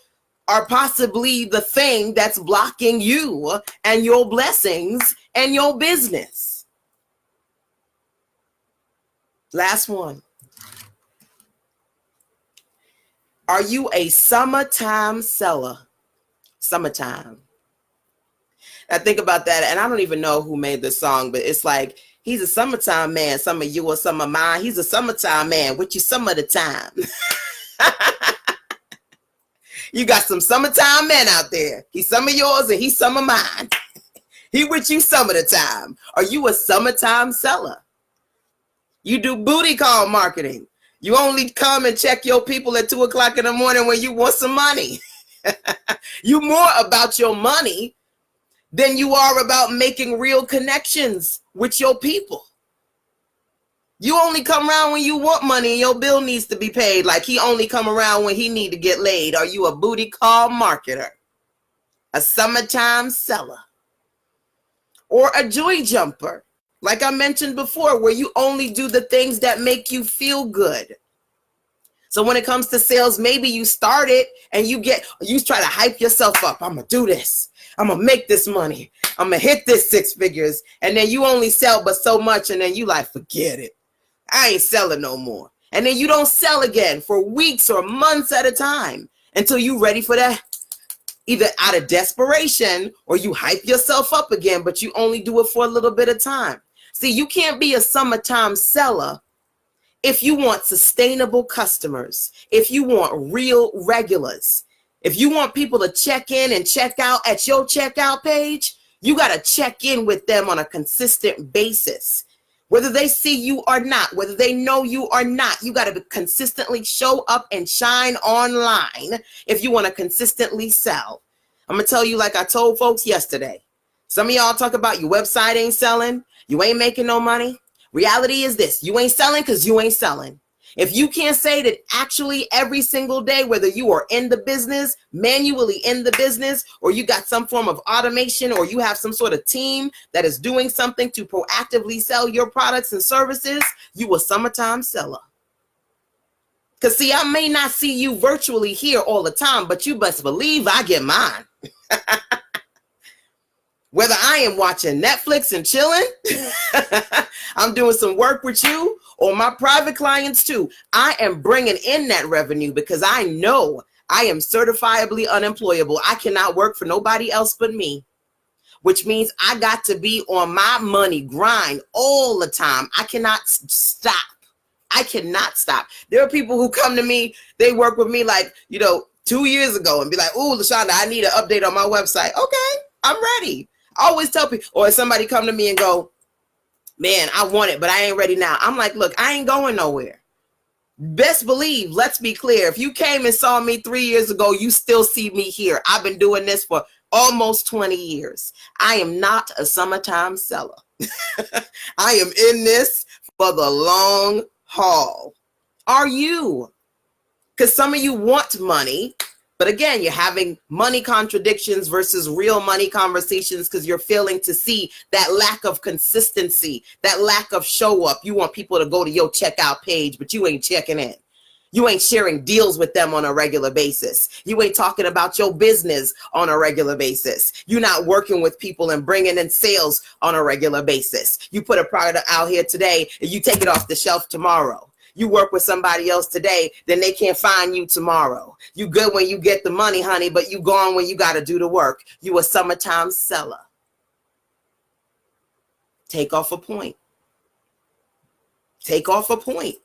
are possibly the thing that's blocking you and your blessings and your business. Last one. Are you a summertime seller? Summertime. I think about that, and I don't even know who made this song, but it's like, he's a summertime man. Some of you or some of mine. He's a summertime man with you some of the time. You got some summertime men out there. He's some of yours and he's some of mine. He with you some of the time. Are you a summertime seller? You do booty call marketing. You only come and check your people at 2 o'clock in the morning when you want some money. You more about your money than you are about making real connections with your people. You only come around when you want money and your bill needs to be paid, like he only come around when he need to get laid. Are you a booty call marketer? A summertime seller? Or a joy jumper? Like I mentioned before, where you only do the things that make you feel good. So when it comes to sales, maybe you start it and you try to hype yourself up. I'm going to do this. I'm going to make this money. I'm going to hit this 6 figures. And then you only sell but so much. And then you like, forget it. I ain't selling no more. And then you don't sell again for weeks or months at a time until you're ready for that. Either out of desperation or you hype yourself up again, but you only do it for a little bit of time. See, you can't be a summertime seller if you want sustainable customers, if you want real regulars, if you want people to check in and check out at your checkout page, you got to check in with them on a consistent basis. Whether they see you or not, whether they know you or not, you got to consistently show up and shine online if you want to consistently sell. I'm going to tell you, like I told folks yesterday, some of y'all talk about your website ain't selling, you ain't making no money. Reality is this: you ain't selling because you ain't selling. If you can't say that actually every single day, whether you are in the business, manually in the business, or you got some form of automation, or you have some sort of team that is doing something to proactively sell your products and services, you a summertime seller. Because see, I may not see you virtually here all the time, but you best believe I get mine. Whether I am watching Netflix and chilling, I'm doing some work with you, or my private clients too, I am bringing in that revenue because I know I am certifiably unemployable. I cannot work for nobody else but me. which means I got to be on my money grind all the time. I cannot stop. I cannot stop. There are people who come to me, they work with me like, 2 years ago and be like, "Ooh, LaShanda, I need an update on my website." Okay, I'm ready. I always tell people, or if somebody come to me and go, "Man, I want it, but I ain't ready now." I'm like, "Look, I ain't going nowhere." Best believe, let's be clear. If you came and saw me 3 years ago, you still see me here. I've been doing this for almost 20 years. I am not a summertime seller. I am in this for the long haul. Are you? Because some of you want money, but again, you're having money contradictions versus real money conversations because you're failing to see that lack of consistency, that lack of show up. You want people to go to your checkout page, but you ain't checking in. You ain't sharing deals with them on a regular basis. You ain't talking about your business on a regular basis. You're not working with people and bringing in sales on a regular basis. You put a product out here today and you take it off the shelf tomorrow. You work with somebody else today, then they can't find you tomorrow. You good when you get the money, honey, but you gone when you got to do the work. You a summertime seller. Take off a point. Take off a point.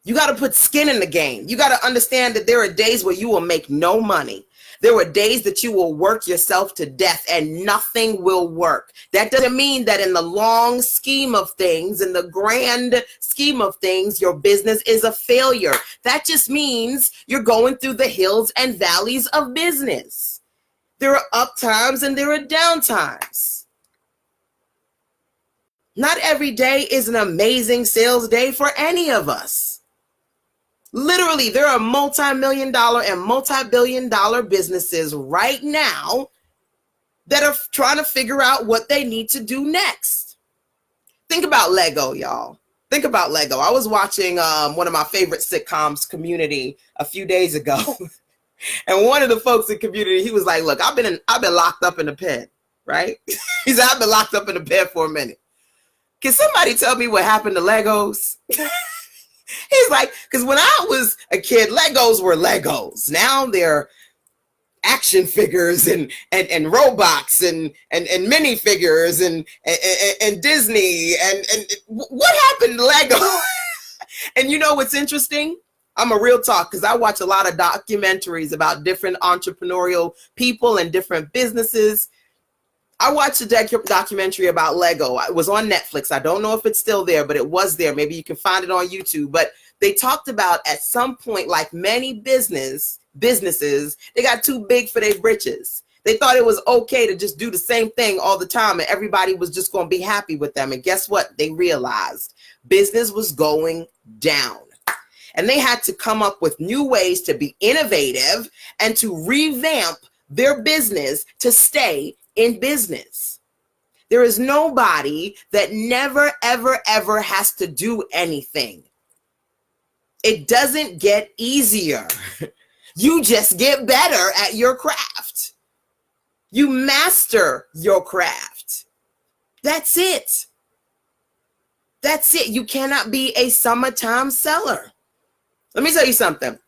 You got to put skin in the game. You got to understand that there are days where you will make no money. There are days that you will work yourself to death and nothing will work. That doesn't mean that in the long scheme of things, in the grand scheme of things, your business is a failure. That just means you're going through the hills and valleys of business. There are up times and there are down times. Not every day is an amazing sales day for any of us. Literally, there are multi-million-dollar and multi-billion-dollar businesses right now that are trying to figure out what they need to do next. Think about Lego, y'all. Think about Lego. I was watching one of my favorite sitcoms, Community, a few days ago. And one of the folks in Community, he was like, "Look, I've been locked up in a pen," right? He said, "I've been locked up in a pen for a minute. Can somebody tell me what happened to Legos?" He's like, because when I was a kid, Legos were Legos. Now they're action figures and robots and minifigures and Disney and what happened to Lego? And you know what's interesting? I'm a real talk because I watch a lot of documentaries about different entrepreneurial people and different businesses. I watched a documentary about Lego. It was on Netflix. I don't know if it's still there, but it was there. Maybe you can find it on YouTube. But they talked about at some point, like many businesses, they got too big for their britches. They thought it was okay to just do the same thing all the time and everybody was just going to be happy with them. And guess what? They realized business was going down. And they had to come up with new ways to be innovative and to revamp their business to stay in business. There is nobody that never, ever, ever has to do anything. It doesn't get easier. You just get better at your craft. You master your craft. That's it. That's it. You cannot be a summertime seller. Let me tell you something.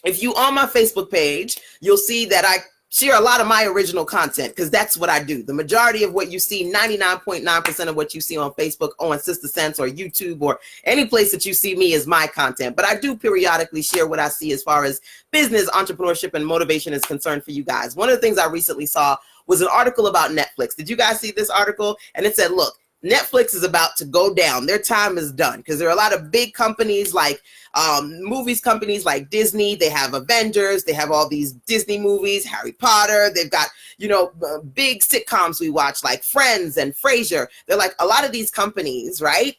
If you on my Facebook page, you'll see that I share a lot of my original content because that's what I do. The majority of what you see, 99.9% of what you see on Facebook, on Sister Sense or YouTube or any place that you see me is my content. But I do periodically share what I see as far as business, entrepreneurship, and motivation is concerned for you guys. One of the things I recently saw was an article about Netflix. Did you guys see this article? And it said, look, Netflix is about to go down. Their time is done because there are a lot of big companies like movies companies like Disney. They have Avengers. They have all these Disney movies, Harry Potter. They've got, big sitcoms we watch like Friends and Frasier. They're like a lot of these companies, right?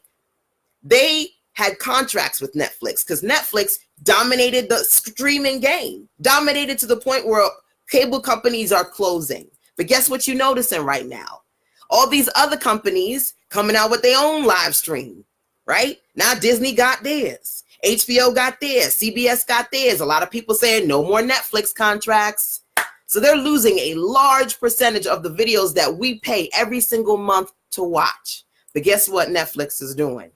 They had contracts with Netflix because Netflix dominated the streaming game, dominated to the point where cable companies are closing. But guess what you're noticing right now? All these other companies coming out with their own live stream, right? Now Disney got theirs. HBO got theirs. CBS got theirs. A lot of people saying no more Netflix contracts. So they're losing a large percentage of the videos that we pay every single month to watch. But guess what Netflix is doing?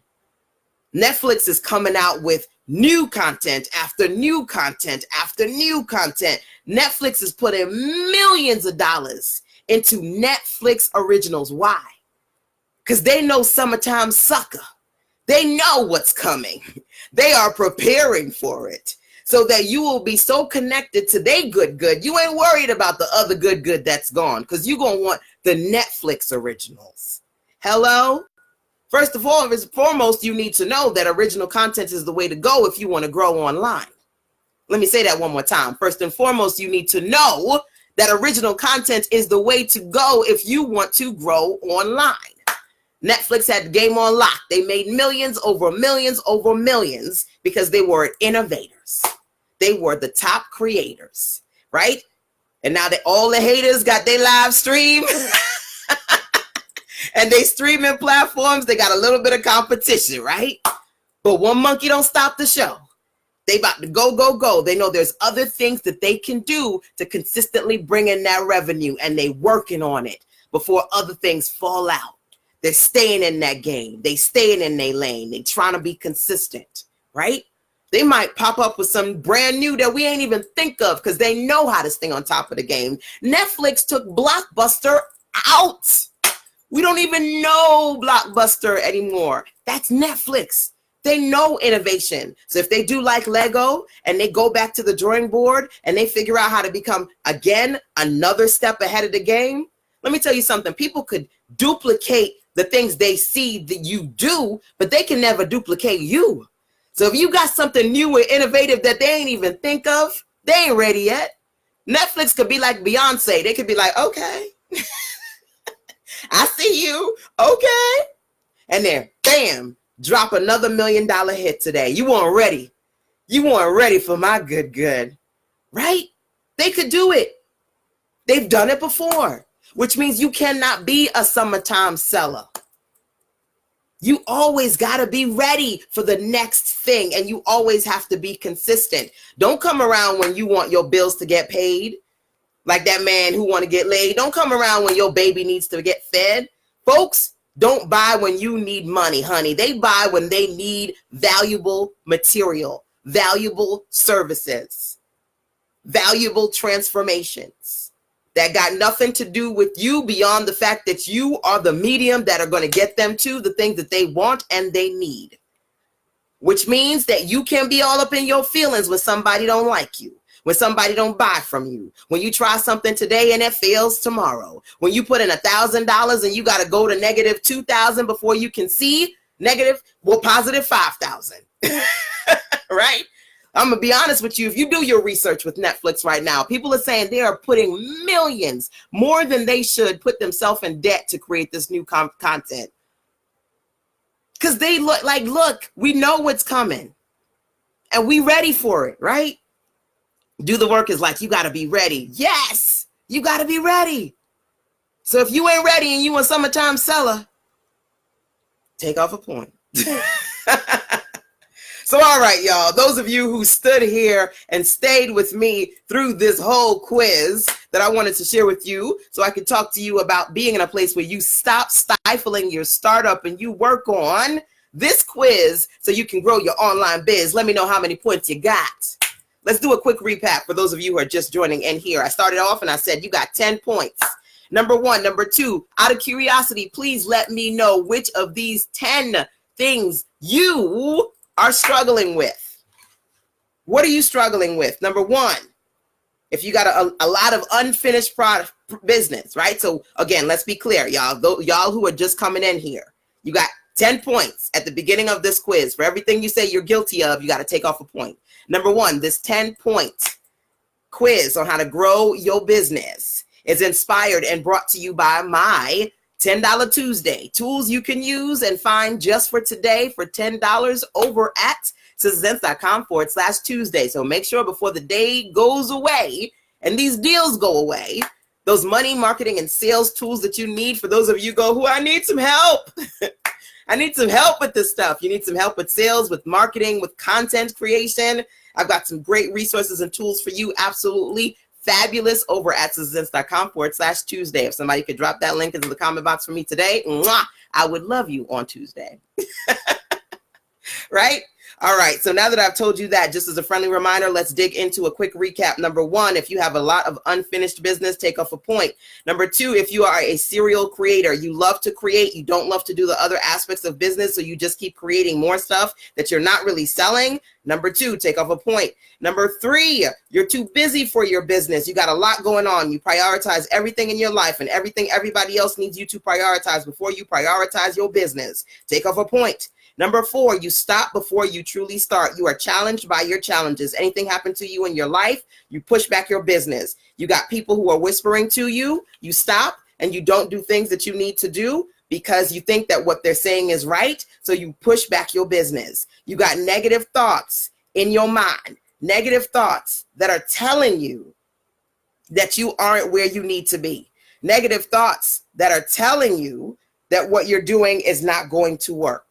Netflix is coming out with new content after new content after new content. Netflix is putting millions of dollars into Netflix originals. Why? Because they know summertime sucker. They know what's coming. They are preparing for it so that you will be so connected to they good. You ain't worried about the other good that's gone because you're going to want the Netflix originals. Hello? First of all, foremost, you need to know that original content is the way to go if you want to grow online. Let me say that one more time. First and foremost, you need to know that original content is the way to go if you want to grow online. Netflix had the game on lock. They made millions over millions because they were innovators. They were the top creators, right? And now that all the haters got their live stream and they streaming platforms, they got a little bit of competition, right? But one monkey don't stop the show. They about to go. They know there's other things that they can do to consistently bring in that revenue, and they working on it before other things fall out. They're staying in that game. They staying in their lane. They trying to be consistent, right? They might pop up with some brand new that we ain't even think of because they know how to stay on top of the game. Netflix took Blockbuster out. We don't even know Blockbuster anymore. That's Netflix. They know innovation. So if they do like Lego and they go back to the drawing board and they figure out how to become, again, another step ahead of the game, let me tell you something. People could duplicate the things they see that you do, but they can never duplicate you. So if you got something new and innovative that they ain't even think of, they ain't ready yet. Netflix could be like Beyonce. They could be like, okay, I see you, okay. And then, bam, drop another $1 million hit today. You weren't ready. You weren't ready for my good, right? They could do it. They've done it before, which means you cannot be a summertime seller. You always got to be ready for the next thing, and you always have to be consistent. Don't come around when you want your bills to get paid, like that man who want to get laid. Don't come around when your baby needs to get fed. Folks, don't buy when you need money, honey. They buy when they need valuable material, valuable services, valuable transformations that got nothing to do with you beyond the fact that you are the medium that are going to get them to the things that they want and they need, which means that you can be all up in your feelings when somebody don't like you, when somebody don't buy from you, when you try something today and it fails tomorrow, when you put in $1,000 and you got to go to negative 2,000 before you can see positive 5,000, right? I'm going to be honest with you. If you do your research with Netflix right now, people are saying they are putting millions, more than they should, put themselves in debt to create this new content. Because they look, we know what's coming and we ready for it, right? Do the work is like, you got to be ready. Yes, you got to be ready. So if you ain't ready and you a summertime seller, take off a point. So, all right, y'all, those of you who stood here and stayed with me through this whole quiz that I wanted to share with you so I could talk to you about being in a place where you stop stifling your startup and you work on this quiz so you can grow your online biz. Let me know how many points you got. Let's do a quick recap for those of you who are just joining in here. I started off and I said you got 10 points. Number one. Number two, out of curiosity, please let me know which of these 10 things you are struggling with. What are you struggling with? Number one, if you got a lot of unfinished product business, right? So again, let's be clear, y'all. Y'all who are just coming in here, you got 10 points at the beginning of this quiz. For everything you say you're guilty of, you got to take off a point. Number one, this 10-point quiz on how to grow your business is inspired and brought to you by my $10 Tuesday. Tools you can use and find just for today for $10 over at sistasense.com/Tuesday. So make sure before the day goes away and these deals go away, those money, marketing, and sales tools that you need, for those of you who I need some help. I need some help with this stuff. You need some help with sales, with marketing, with content creation. I've got some great resources and tools for you. Absolutely fabulous over at sistasense.com/Tuesday. If somebody could drop that link into the comment box for me today, I would love you on Tuesday. Right? All right, so now that I've told you that, just as a friendly reminder, let's dig into a quick recap. Number one, if you have a lot of unfinished business, take off a point. Number two, if you are a serial creator, you love to create, you don't love to do the other aspects of business, so you just keep creating more stuff that you're not really selling. Number two, take off a point. Number three, you're too busy for your business. You got a lot going on. You prioritize everything in your life and everything everybody else needs you to prioritize before you prioritize your business. Take off a point. Number four, you stop before you truly start. You are challenged by your challenges. Anything happened to you in your life, you push back your business. You got people who are whispering to you, you stop and you don't do things that you need to do because you think that what they're saying is right. So you push back your business. You got negative thoughts in your mind, negative thoughts that are telling you that you aren't where you need to be. Negative thoughts that are telling you that what you're doing is not going to work.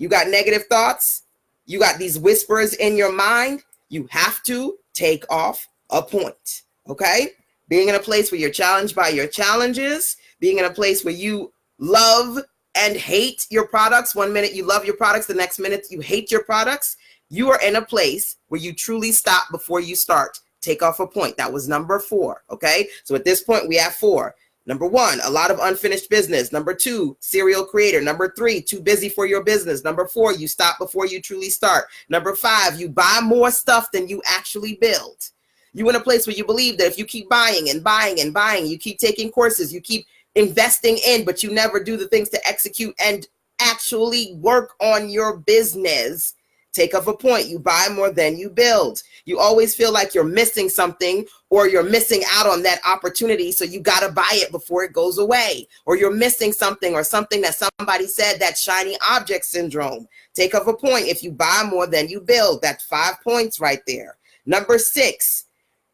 You got negative thoughts. You got these whispers in your mind. You have to take off a point, okay? Being in a place where you're challenged by your challenges, being in a place where you love and hate your products. 1 minute you love your products, the next minute you hate your products. You are in a place where you truly stop before you start. Take off a point. That was number four, okay? So at this point, we have four. Number one, a lot of unfinished business. Number two, serial creator. Number three, too busy for your business. Number four, you stop before you truly start. Number five, you buy more stuff than you actually build. You're in a place where you believe that if you keep buying and buying and buying, you keep taking courses, you keep investing in, but you never do the things to execute and actually work on your business. Take off a point. You buy more than you build. You always feel like you're missing something or you're missing out on that opportunity. So you got to buy it before it goes away, or you're missing something or something that somebody said, that shiny object syndrome. Take off a point. If you buy more than you build, that's 5 points right there. Number six,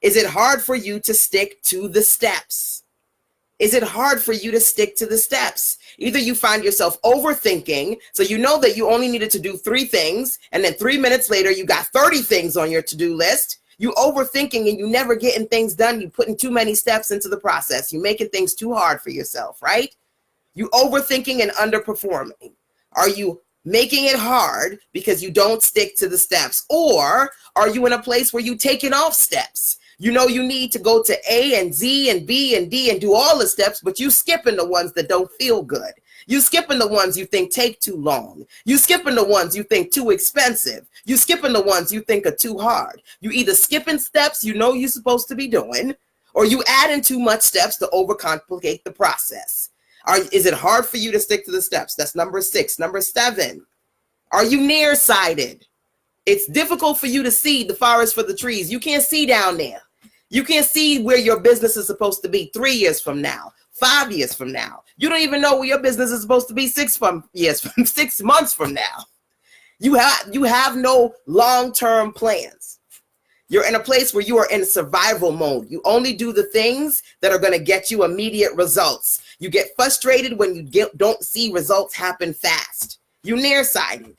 is it hard for you to stick to the steps? Is it hard for you to stick to the steps? Either you find yourself overthinking, so you know that you only needed to do 3 things, and then 3 minutes later, you got 30 things on your to-do list. You overthinking and you never getting things done. You putting too many steps into the process. You making things too hard for yourself, right? You overthinking and underperforming. Are you making it hard because you don't stick to the steps? Or are you in a place where you taking off steps? You know you need to go to A and Z and B and D and do all the steps, but you skipping the ones that don't feel good. You skipping the ones you think take too long. You skipping the ones you think too expensive. You skipping the ones you think are too hard. You either skipping steps you know you're supposed to be doing, or you adding too much steps to overcomplicate the process. Is it hard for you to stick to the steps? That's number 6. Number 7, are you nearsighted? It's difficult for you to see the forest for the trees. You can't see down there. You can't see where your business is supposed to be 3 years from now, 5 years from now. You don't even know where your business is supposed to be 6 months from now. You have no long-term plans. You're in a place where you are in survival mode. You only do the things that are going to get you immediate results. You get frustrated when you don't see results happen fast. You're nearsighted.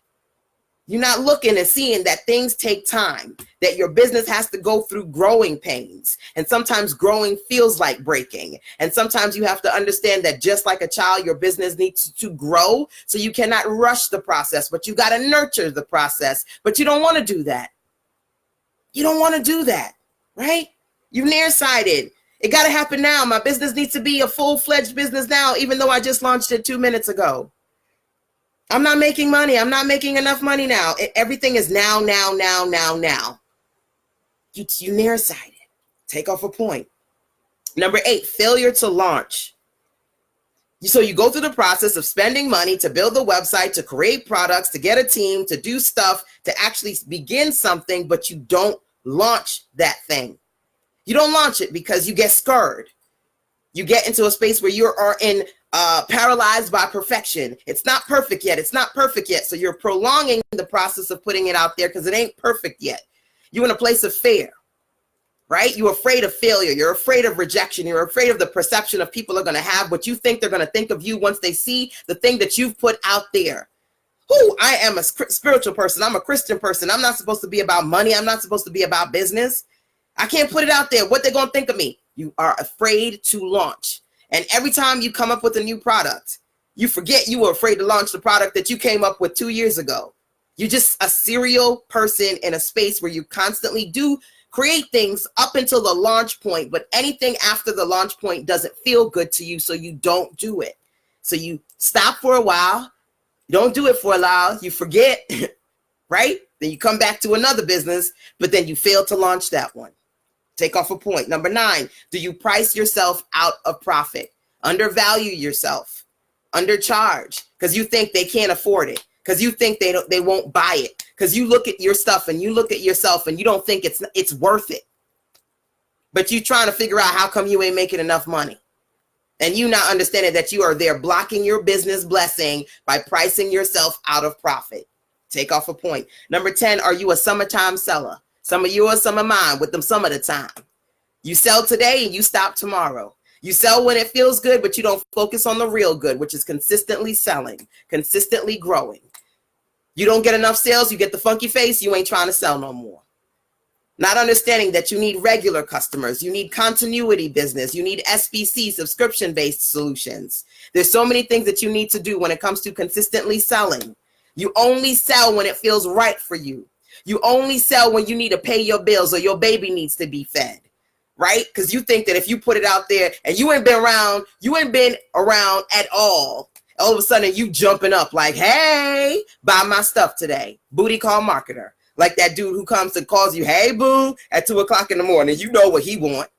You're not looking and seeing that things take time, that your business has to go through growing pains. And sometimes growing feels like breaking. And sometimes you have to understand that just like a child, your business needs to grow. So you cannot rush the process, but you got to nurture the process. But you don't want to do that. You don't want to do that, right? You're nearsighted. It got to happen now. My business needs to be a full-fledged business now, even though I just launched it 2 minutes ago. I'm not making money. I'm not making enough money now. Everything is now. You nearsighted. Take off a point. Number 8, failure to launch. So you go through the process of spending money to build the website, to create products, to get a team, to do stuff, to actually begin something, but you don't launch that thing. You don't launch it because you get scared. You get into a space where you are paralyzed by perfection. It's not perfect yet. It's not perfect yet. So you're prolonging the process of putting it out there because it ain't perfect yet. You're in a place of fear, right? You're afraid of failure. You're afraid of rejection. You're afraid of the perception of people are going to have what you think they're going to think of you once they see the thing that you've put out there. I am a spiritual person. I'm a Christian person. I'm not supposed to be about money. I'm not supposed to be about business. I can't put it out there. What they're going to think of me. You are afraid to launch. And every time you come up with a new product, you forget you were afraid to launch the product that you came up with 2 years ago. You're just a serial person in a space where you constantly do create things up until the launch point, but anything after the launch point doesn't feel good to you, so you don't do it. So you stop for a while, you don't do it for a while, you forget, right? Then you come back to another business, but then you fail to launch that one. Take off a point. Number 9, do you price yourself out of profit? Undervalue yourself, undercharge, because you think they can't afford it, because you think they won't buy it, because you look at your stuff and you look at yourself and you don't think it's worth it. But you trying to figure out how come you ain't making enough money. And you not understanding that you are there blocking your business blessing by pricing yourself out of profit. Take off a point. Number 10, are you a summertime seller? Some of yours, some of mine, with them some of the time. You sell today and you stop tomorrow. You sell when it feels good, but you don't focus on the real good, which is consistently selling, consistently growing. You don't get enough sales, you get the funky face, you ain't trying to sell no more. Not understanding that you need regular customers, you need continuity business, you need SBC, subscription-based solutions. There's so many things that you need to do when it comes to consistently selling. You only sell when it feels right for you. You only sell when you need to pay your bills or your baby needs to be fed, right? Because you think that if you put it out there and you ain't been around at all of a sudden you jumping up like, hey, buy my stuff today. Booty call marketer. Like that dude who comes and calls you, hey, boo, at 2 o'clock in the morning. You know what he wants.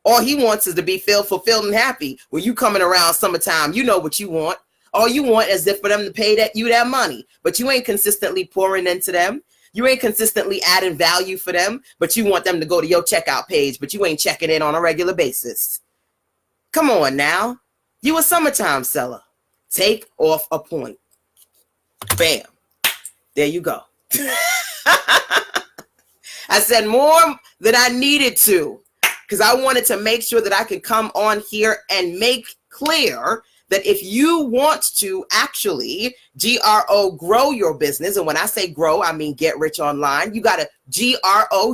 All he wants is to be fulfilled and happy. When you coming around summertime, you know what you want. All you want is for them to pay you that money. But you ain't consistently pouring into them. You ain't consistently adding value for them, but you want them to go to your checkout page, but you ain't checking in on a regular basis. Come on now. You a summertime seller. Take off a point. Bam. There you go. I said more than I needed to because I wanted to make sure that I could come on here and make clear that if you want to actually grow your business, and when I say grow, I mean get rich online, you got to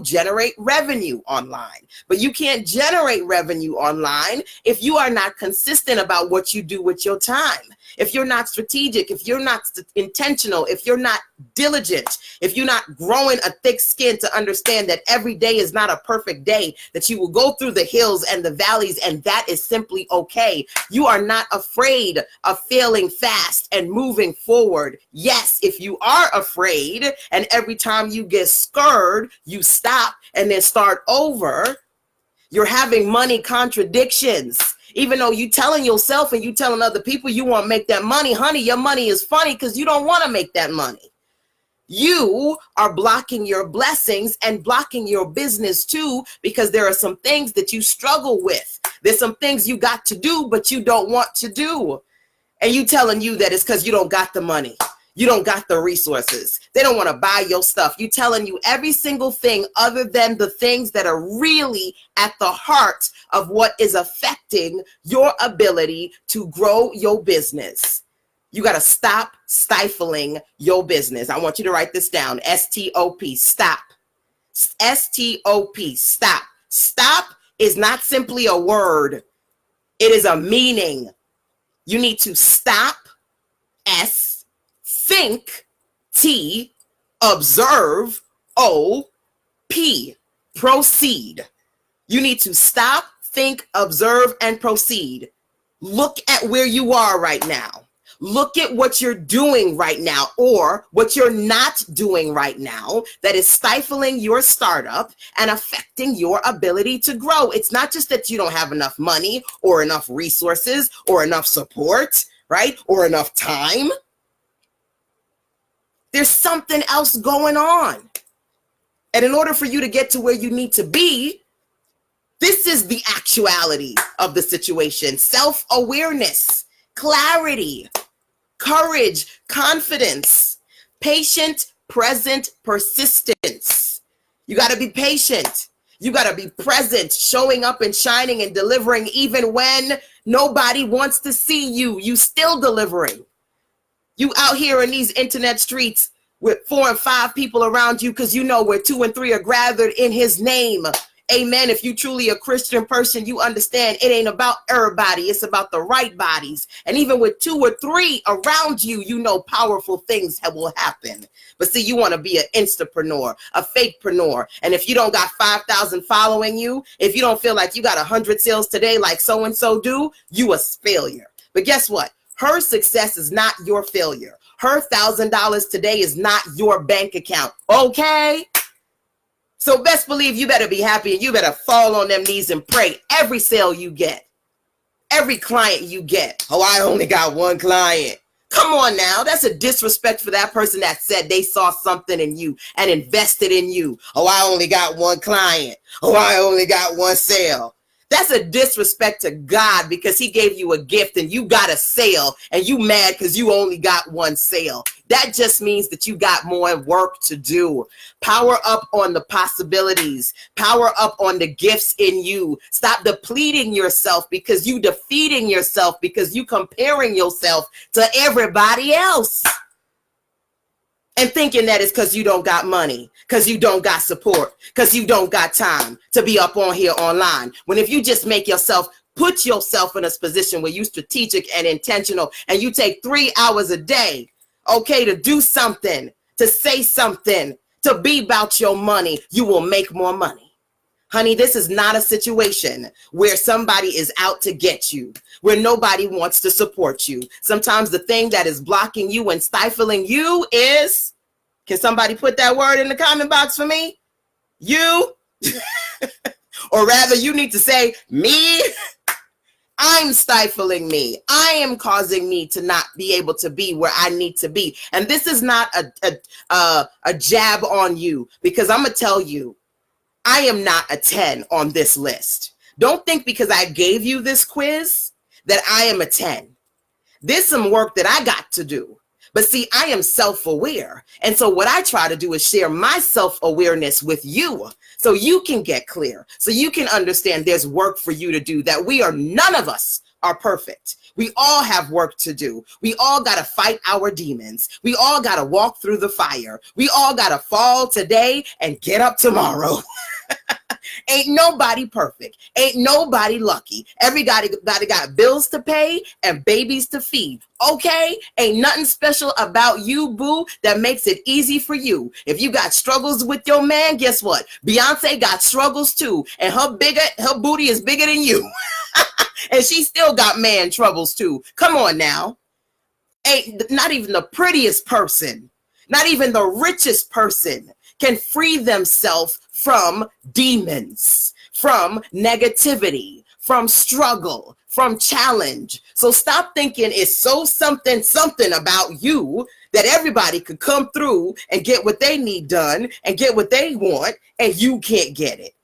generate revenue online. But you can't generate revenue online if you are not consistent about what you do with your time. If you're not strategic, if you're not intentional, if you're not diligent, if you're not growing a thick skin to understand that every day is not a perfect day, that you will go through the hills and the valleys, and that is simply okay. You are not afraid of failing fast and moving forward. Yes, if you are afraid and every time you get scared, you stop and then start over, you're having money contradictions. Even though you telling yourself and you telling other people you want to make that money, honey, your money is funny because you don't want to make that money. You are blocking your blessings and blocking your business too, because there are some things that you struggle with. There's some things you got to do, but you don't want to do. And you telling you that it's because you don't got the money. You don't got the resources. They don't want to buy your stuff. You telling you every single thing other than the things that are really at the heart of what is affecting your ability to grow your business. You got to stop stifling your business. I want you to write this down. S-T-O-P, stop. S-T-O-P, stop. Stop is not simply a word. It is a meaning. You need to stop, S, think, T, observe, O, P, proceed. You need to stop, think, observe, and proceed. Look at where you are right now. Look at what you're doing right now or what you're not doing right now that is stifling your startup and affecting your ability to grow. It's not just that you don't have enough money or enough resources or enough support, right? Or enough time. There's something else going on. And in order for you to get to where you need to be, this is the actuality of the situation. Self-awareness, clarity, courage, confidence, patient, present, persistence. You got to be patient. You got to be present, showing up and shining and delivering even when nobody wants to see you. You still delivering. You out here in these internet streets with 4 and 5 people around you because you know where 2 and 3 are gathered in his name. Amen. If you truly a Christian person, you understand it ain't about everybody. It's about the right bodies. And even with 2 or 3 around you, you know powerful things will happen. But see, you want to be an instapreneur, a fakepreneur. And if you don't got 5,000 following you, if you don't feel like you got 100 sales today like so-and-so do, you a failure. But guess what? Her success is not your failure. Her $1,000 today is not your bank account. Okay? So best believe you better be happy and you better fall on them knees and pray every sale you get, every client you get. Oh, I only got 1 client. Come on now. That's a disrespect for that person that said they saw something in you and invested in you. Oh, I only got 1 client. Oh, I only got 1 sale. That's a disrespect to God because he gave you a gift and you got a sale and you mad because you only got 1 sale. That just means that you got more work to do. Power up on the possibilities. Power up on the gifts in you. Stop depleting yourself because you defeating yourself because you comparing yourself to everybody else. And thinking that it's because you don't got money, because you don't got support, because you don't got time to be up on here online. When if you just make yourself, put yourself in a position where you're strategic and intentional and you take 3 hours a day, okay, to do something, to say something, to be about your money, you will make more money. Honey, this is not a situation where somebody is out to get you, where nobody wants to support you. Sometimes the thing that is blocking you and stifling you is, can somebody put that word in the comment box for me? You, or rather you need to say me. I'm stifling me. I am causing me to not be able to be where I need to be. And this is not a jab on you because I'm going to tell you, I am not a 10 on this list. Don't think because I gave you this quiz that I am a 10. There's some work that I got to do. But see, I am self-aware. And so what I try to do is share my self-awareness with you so you can get clear, so you can understand there's work for you to do, that none of us are perfect. We all have work to do. We all got to fight our demons. We all got to walk through the fire. We all got to fall today and get up tomorrow. Ain't nobody perfect. Ain't nobody lucky. Everybody got bills to pay and babies to feed. Okay? Ain't nothing special about you, boo, that makes it easy for you. If you got struggles with your man, guess what? Beyonce got struggles too. And her booty is bigger than you. And she still got man troubles too. Come on now. Ain't not even the prettiest person, not even the richest person can free themselves from demons, from negativity, from struggle, from challenge. So stop thinking it's so something about you that everybody could come through and get what they need done and get what they want, and you can't get it.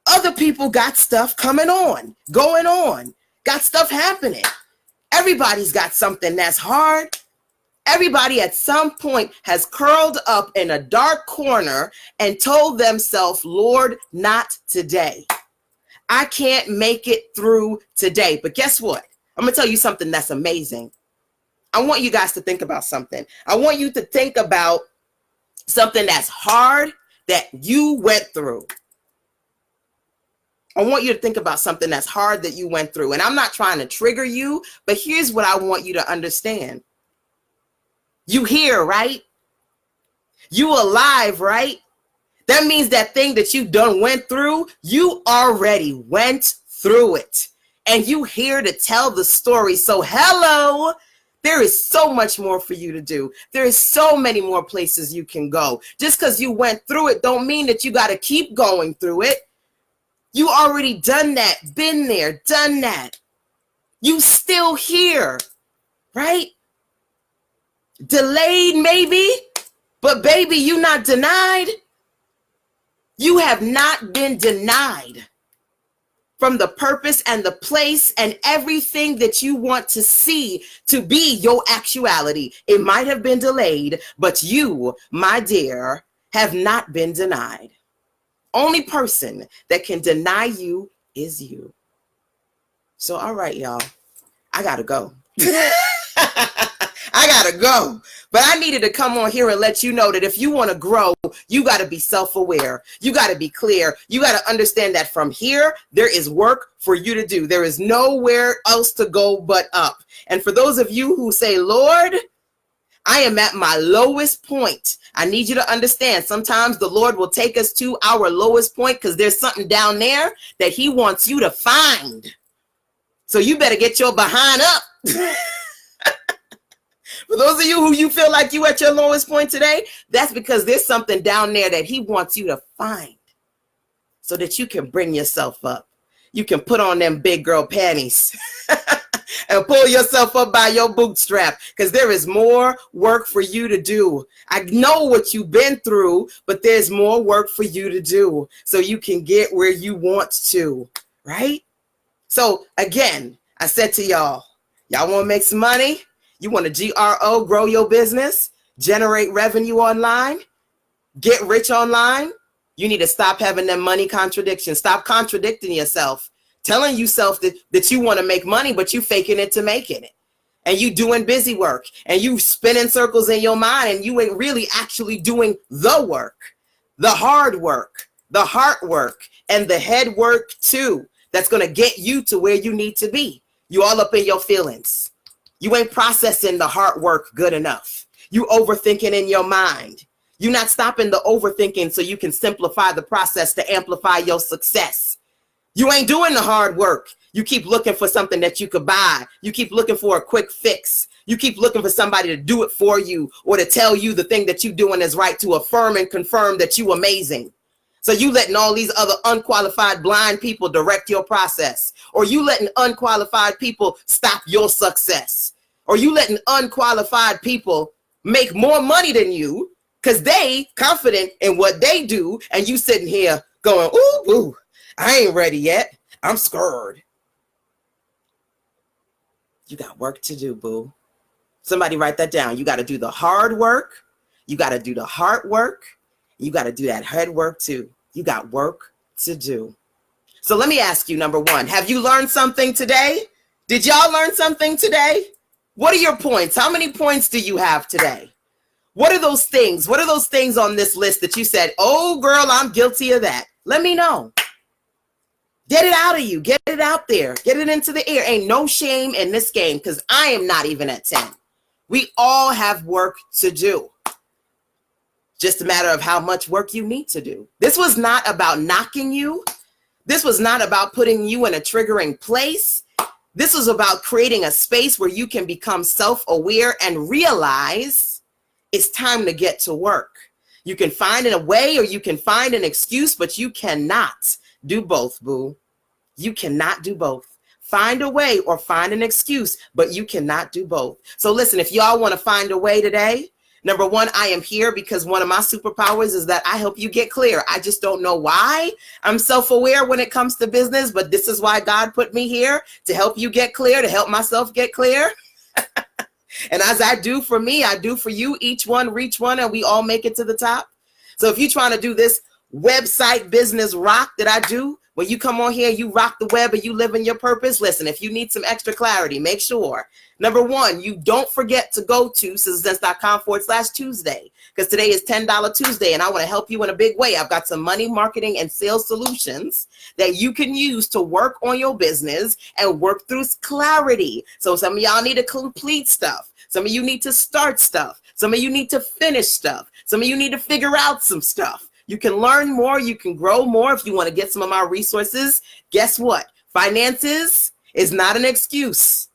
Other people got stuff going on, got stuff happening. Everybody's got something that's hard. Everybody at some point has curled up in a dark corner and told themselves, Lord, not today. I can't make it through today. But guess what? I'm going to tell you something that's amazing. I want you guys to think about something. I want you to think about something that's hard that you went through. I want you to think about something that's hard that you went through. And I'm not trying to trigger you, but here's what I want you to understand. You here, right? You alive, right? That means that thing that you done went through, you already went through it. And you here to tell the story. So hello, there is so much more for you to do. There is so many more places you can go. Just because you went through it don't mean that you got to keep going through it. You already done that, been there, done that. You still here, right? Delayed maybe, but baby, you not denied. You have not been denied from the purpose and the place and everything that you want to see to be your actuality. It might have been delayed, but you, my dear, have not been denied. Only person that can deny you is you. So, all right, y'all, I gotta go. I gotta go. But I needed to come on here and let you know that if you want to grow, you got to be self-aware. You got to be clear. You got to understand that from here, there is work for you to do. There is nowhere else to go but up. And for those of you who say, Lord, I am at my lowest point, I need you to understand sometimes the Lord will take us to our lowest point because there's something down there that he wants you to find. So you better get your behind up. For those of you who you feel like you at your lowest point today, that's because there's something down there that he wants you to find so that you can bring yourself up. You can put on them big girl panties and pull yourself up by your bootstrap because there is more work for you to do. I know what you've been through, but there's more work for you to do so you can get where you want to, right? So again, I said to y'all want to make some money? You want to GRO, grow your business, generate revenue online, get rich online? You need to stop having them money contradictions. Stop contradicting yourself, telling yourself that you want to make money, but you faking it to making it. And you doing busy work and you spinning circles in your mind and you ain't really actually doing the work, the hard work, the heart work, and the head work too. That's going to get you to where you need to be. You all up in your feelings. You ain't processing the hard work good enough. You overthinking in your mind. You're not stopping the overthinking so you can simplify the process to amplify your success. You ain't doing the hard work. You keep looking for something that you could buy. You keep looking for a quick fix. You keep looking for somebody to do it for you or to tell you the thing that you're doing is right, to affirm and confirm that you're amazing. So you letting all these other unqualified blind people direct your process, or you letting unqualified people stop your success, or you letting unqualified people make more money than you because they confident in what they do, and you sitting here going, ooh, I ain't ready yet. I'm scared. You got work to do, boo. Somebody write that down. You got to do the hard work. You got to do the hard work. You got to do that head work too. You got work to do. So let me ask you, number one, have you learned something today? Did y'all learn something today? What are your points? How many points do you have today? What are those things? What are those things on this list that you said, oh girl, I'm guilty of that? Let me know. Get it out of you. Get it out there. Get it into the air. Ain't no shame in this game because I am not even at 10. We all have work to do. Just a matter of how much work you need to do. This was not about knocking you. This was not about putting you in a triggering place. This was about creating a space where you can become self-aware and realize it's time to get to work. You can find a way or you can find an excuse, but you cannot do both, boo. You cannot do both. Find a way or find an excuse, but you cannot do both. So listen, if y'all want to find a way today, number one, I am here because one of my superpowers is that I help you get clear. I just don't know why I'm self-aware when it comes to business, but this is why God put me here, to help you get clear, to help myself get clear. And as I do for me, I do for you. Each one reach one and we all make it to the top. So if you're trying to do this website business rock that I do, when you come on here, you rock the web and you live in your purpose. Listen, if you need some extra clarity, make sure, number one, you don't forget to go to sistersense.com/Tuesday, because today is $10 Tuesday and I want to help you in a big way. I've got some money, marketing, and sales solutions that you can use to work on your business and work through clarity. So some of y'all need to complete stuff. Some of you need to start stuff. Some of you need to finish stuff. Some of you need to figure out some stuff. You can learn more. You can grow more. If you want to get some of my resources, guess what? Finances is not an excuse.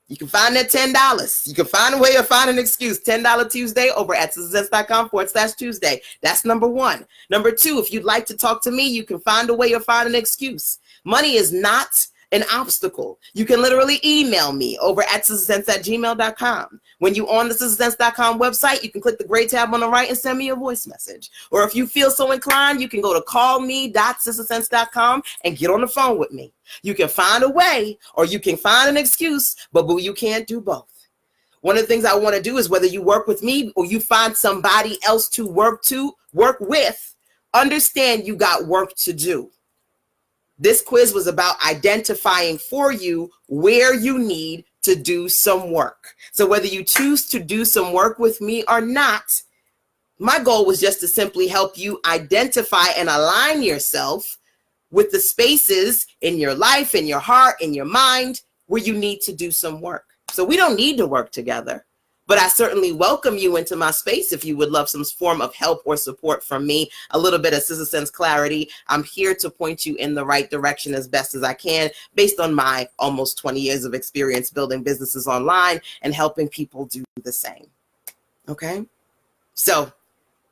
You can find that $10. You can find a way to find an excuse. $10 Tuesday over at sistersense.com/Tuesday. That's number one. Number two, if you'd like to talk to me, you can find a way or find an excuse. Money is not an obstacle. You can literally email me over at sistersense@gmail.com. When you on the sistersense.com website, you can click the gray tab on the right and send me a voice message. Or if you feel so inclined, you can go to callme.sistersense.com and get on the phone with me. You can find a way or you can find an excuse, but boo, you can't do both. One of the things I want to do is whether you work with me or you find somebody else to work with, understand you got work to do. This quiz was about identifying for you where you need to do some work. So whether you choose to do some work with me or not, my goal was just to simply help you identify and align yourself with the spaces in your life, in your heart, in your mind, where you need to do some work. So we don't need to work together, but I certainly welcome you into my space if you would love some form of help or support from me, a little bit of Sister Sense clarity. I'm here to point you in the right direction as best as I can, based on my almost 20 years of experience building businesses online and helping people do the same. Okay? So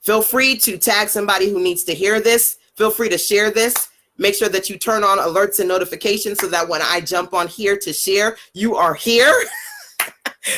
feel free to tag somebody who needs to hear this. Feel free to share this. Make sure that you turn on alerts and notifications so that when I jump on here to share, you are here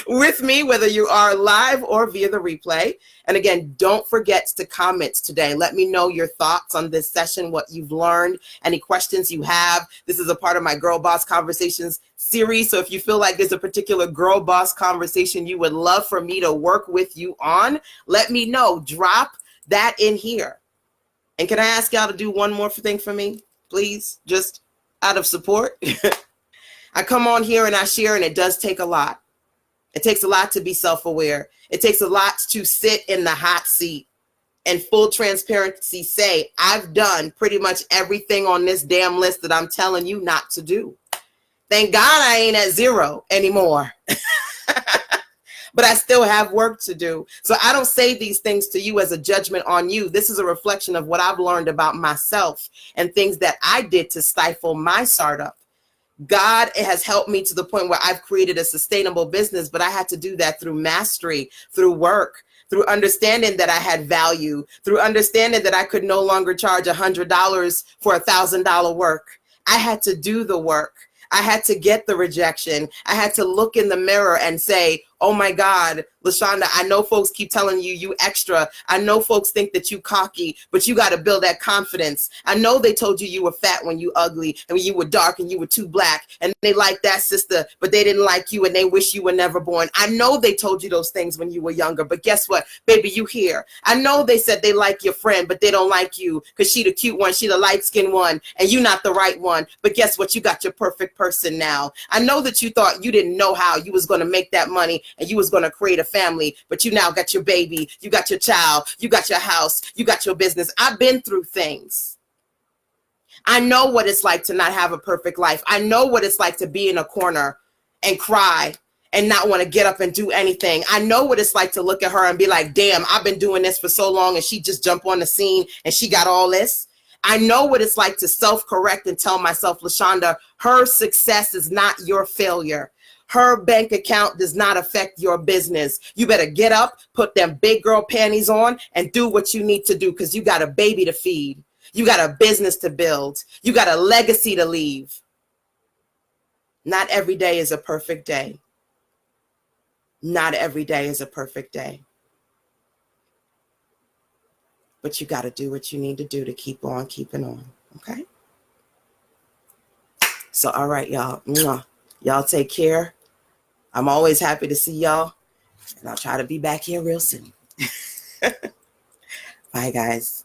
with me, whether you are live or via the replay. And again, don't forget to comment today. Let me know your thoughts on this session, what you've learned, any questions you have. This is a part of my Girl Boss Conversations series. So if you feel like there's a particular girl boss conversation you would love for me to work with you on, let me know. Drop that in here. And can I ask y'all to do one more thing for me, please? Just out of support. I come on here and I share, and it does take a lot. It takes a lot to be self-aware. It takes a lot to sit in the hot seat and full transparency say, I've done pretty much everything on this damn list that I'm telling you not to do. Thank God I ain't at zero anymore. But I still have work to do. So I don't say these things to you as a judgment on you. This is a reflection of what I've learned about myself and things that I did to stifle my startup. God has helped me to the point where I've created a sustainable business, but I had to do that through mastery, through work, through understanding that I had value, through understanding that I could no longer charge $100 for $1,000 work. I had to do the work. I had to get the rejection. I had to look in the mirror and say, oh my God, LaShanda, I know folks keep telling you, you extra. I know folks think that you cocky, but you got to build that confidence. I know they told you you were fat when you ugly and when you were dark and you were too black and they like that sister, but they didn't like you and they wish you were never born. I know they told you those things when you were younger, but guess what, baby, you here. I know they said they like your friend, but they don't like you because she the cute one, she the light-skinned one, and you not the right one. But guess what, you got your perfect person now. I know that you thought you didn't know how you was going to make that money and you was going to create a family, but you now got your baby, you got your child, you got your house, you got your business. I've been through things. I know what it's like to not have a perfect life. I know what it's like to be in a corner and cry and not want to get up and do anything. I know what it's like to look at her and be like, damn, I've been doing this for so long and she just jumped on the scene and she got all this. I know what it's like to self-correct and tell myself, LaShanda, her success is not your failure. Her bank account does not affect your business. You better get up, put them big girl panties on, and do what you need to do because you got a baby to feed. You got a business to build. You got a legacy to leave. Not every day is a perfect day. Not every day is a perfect day. But you got to do what you need to do to keep on keeping on, okay? So, all right, y'all. Y'all take care. I'm always happy to see y'all, and I'll try to be back here real soon. Bye, guys.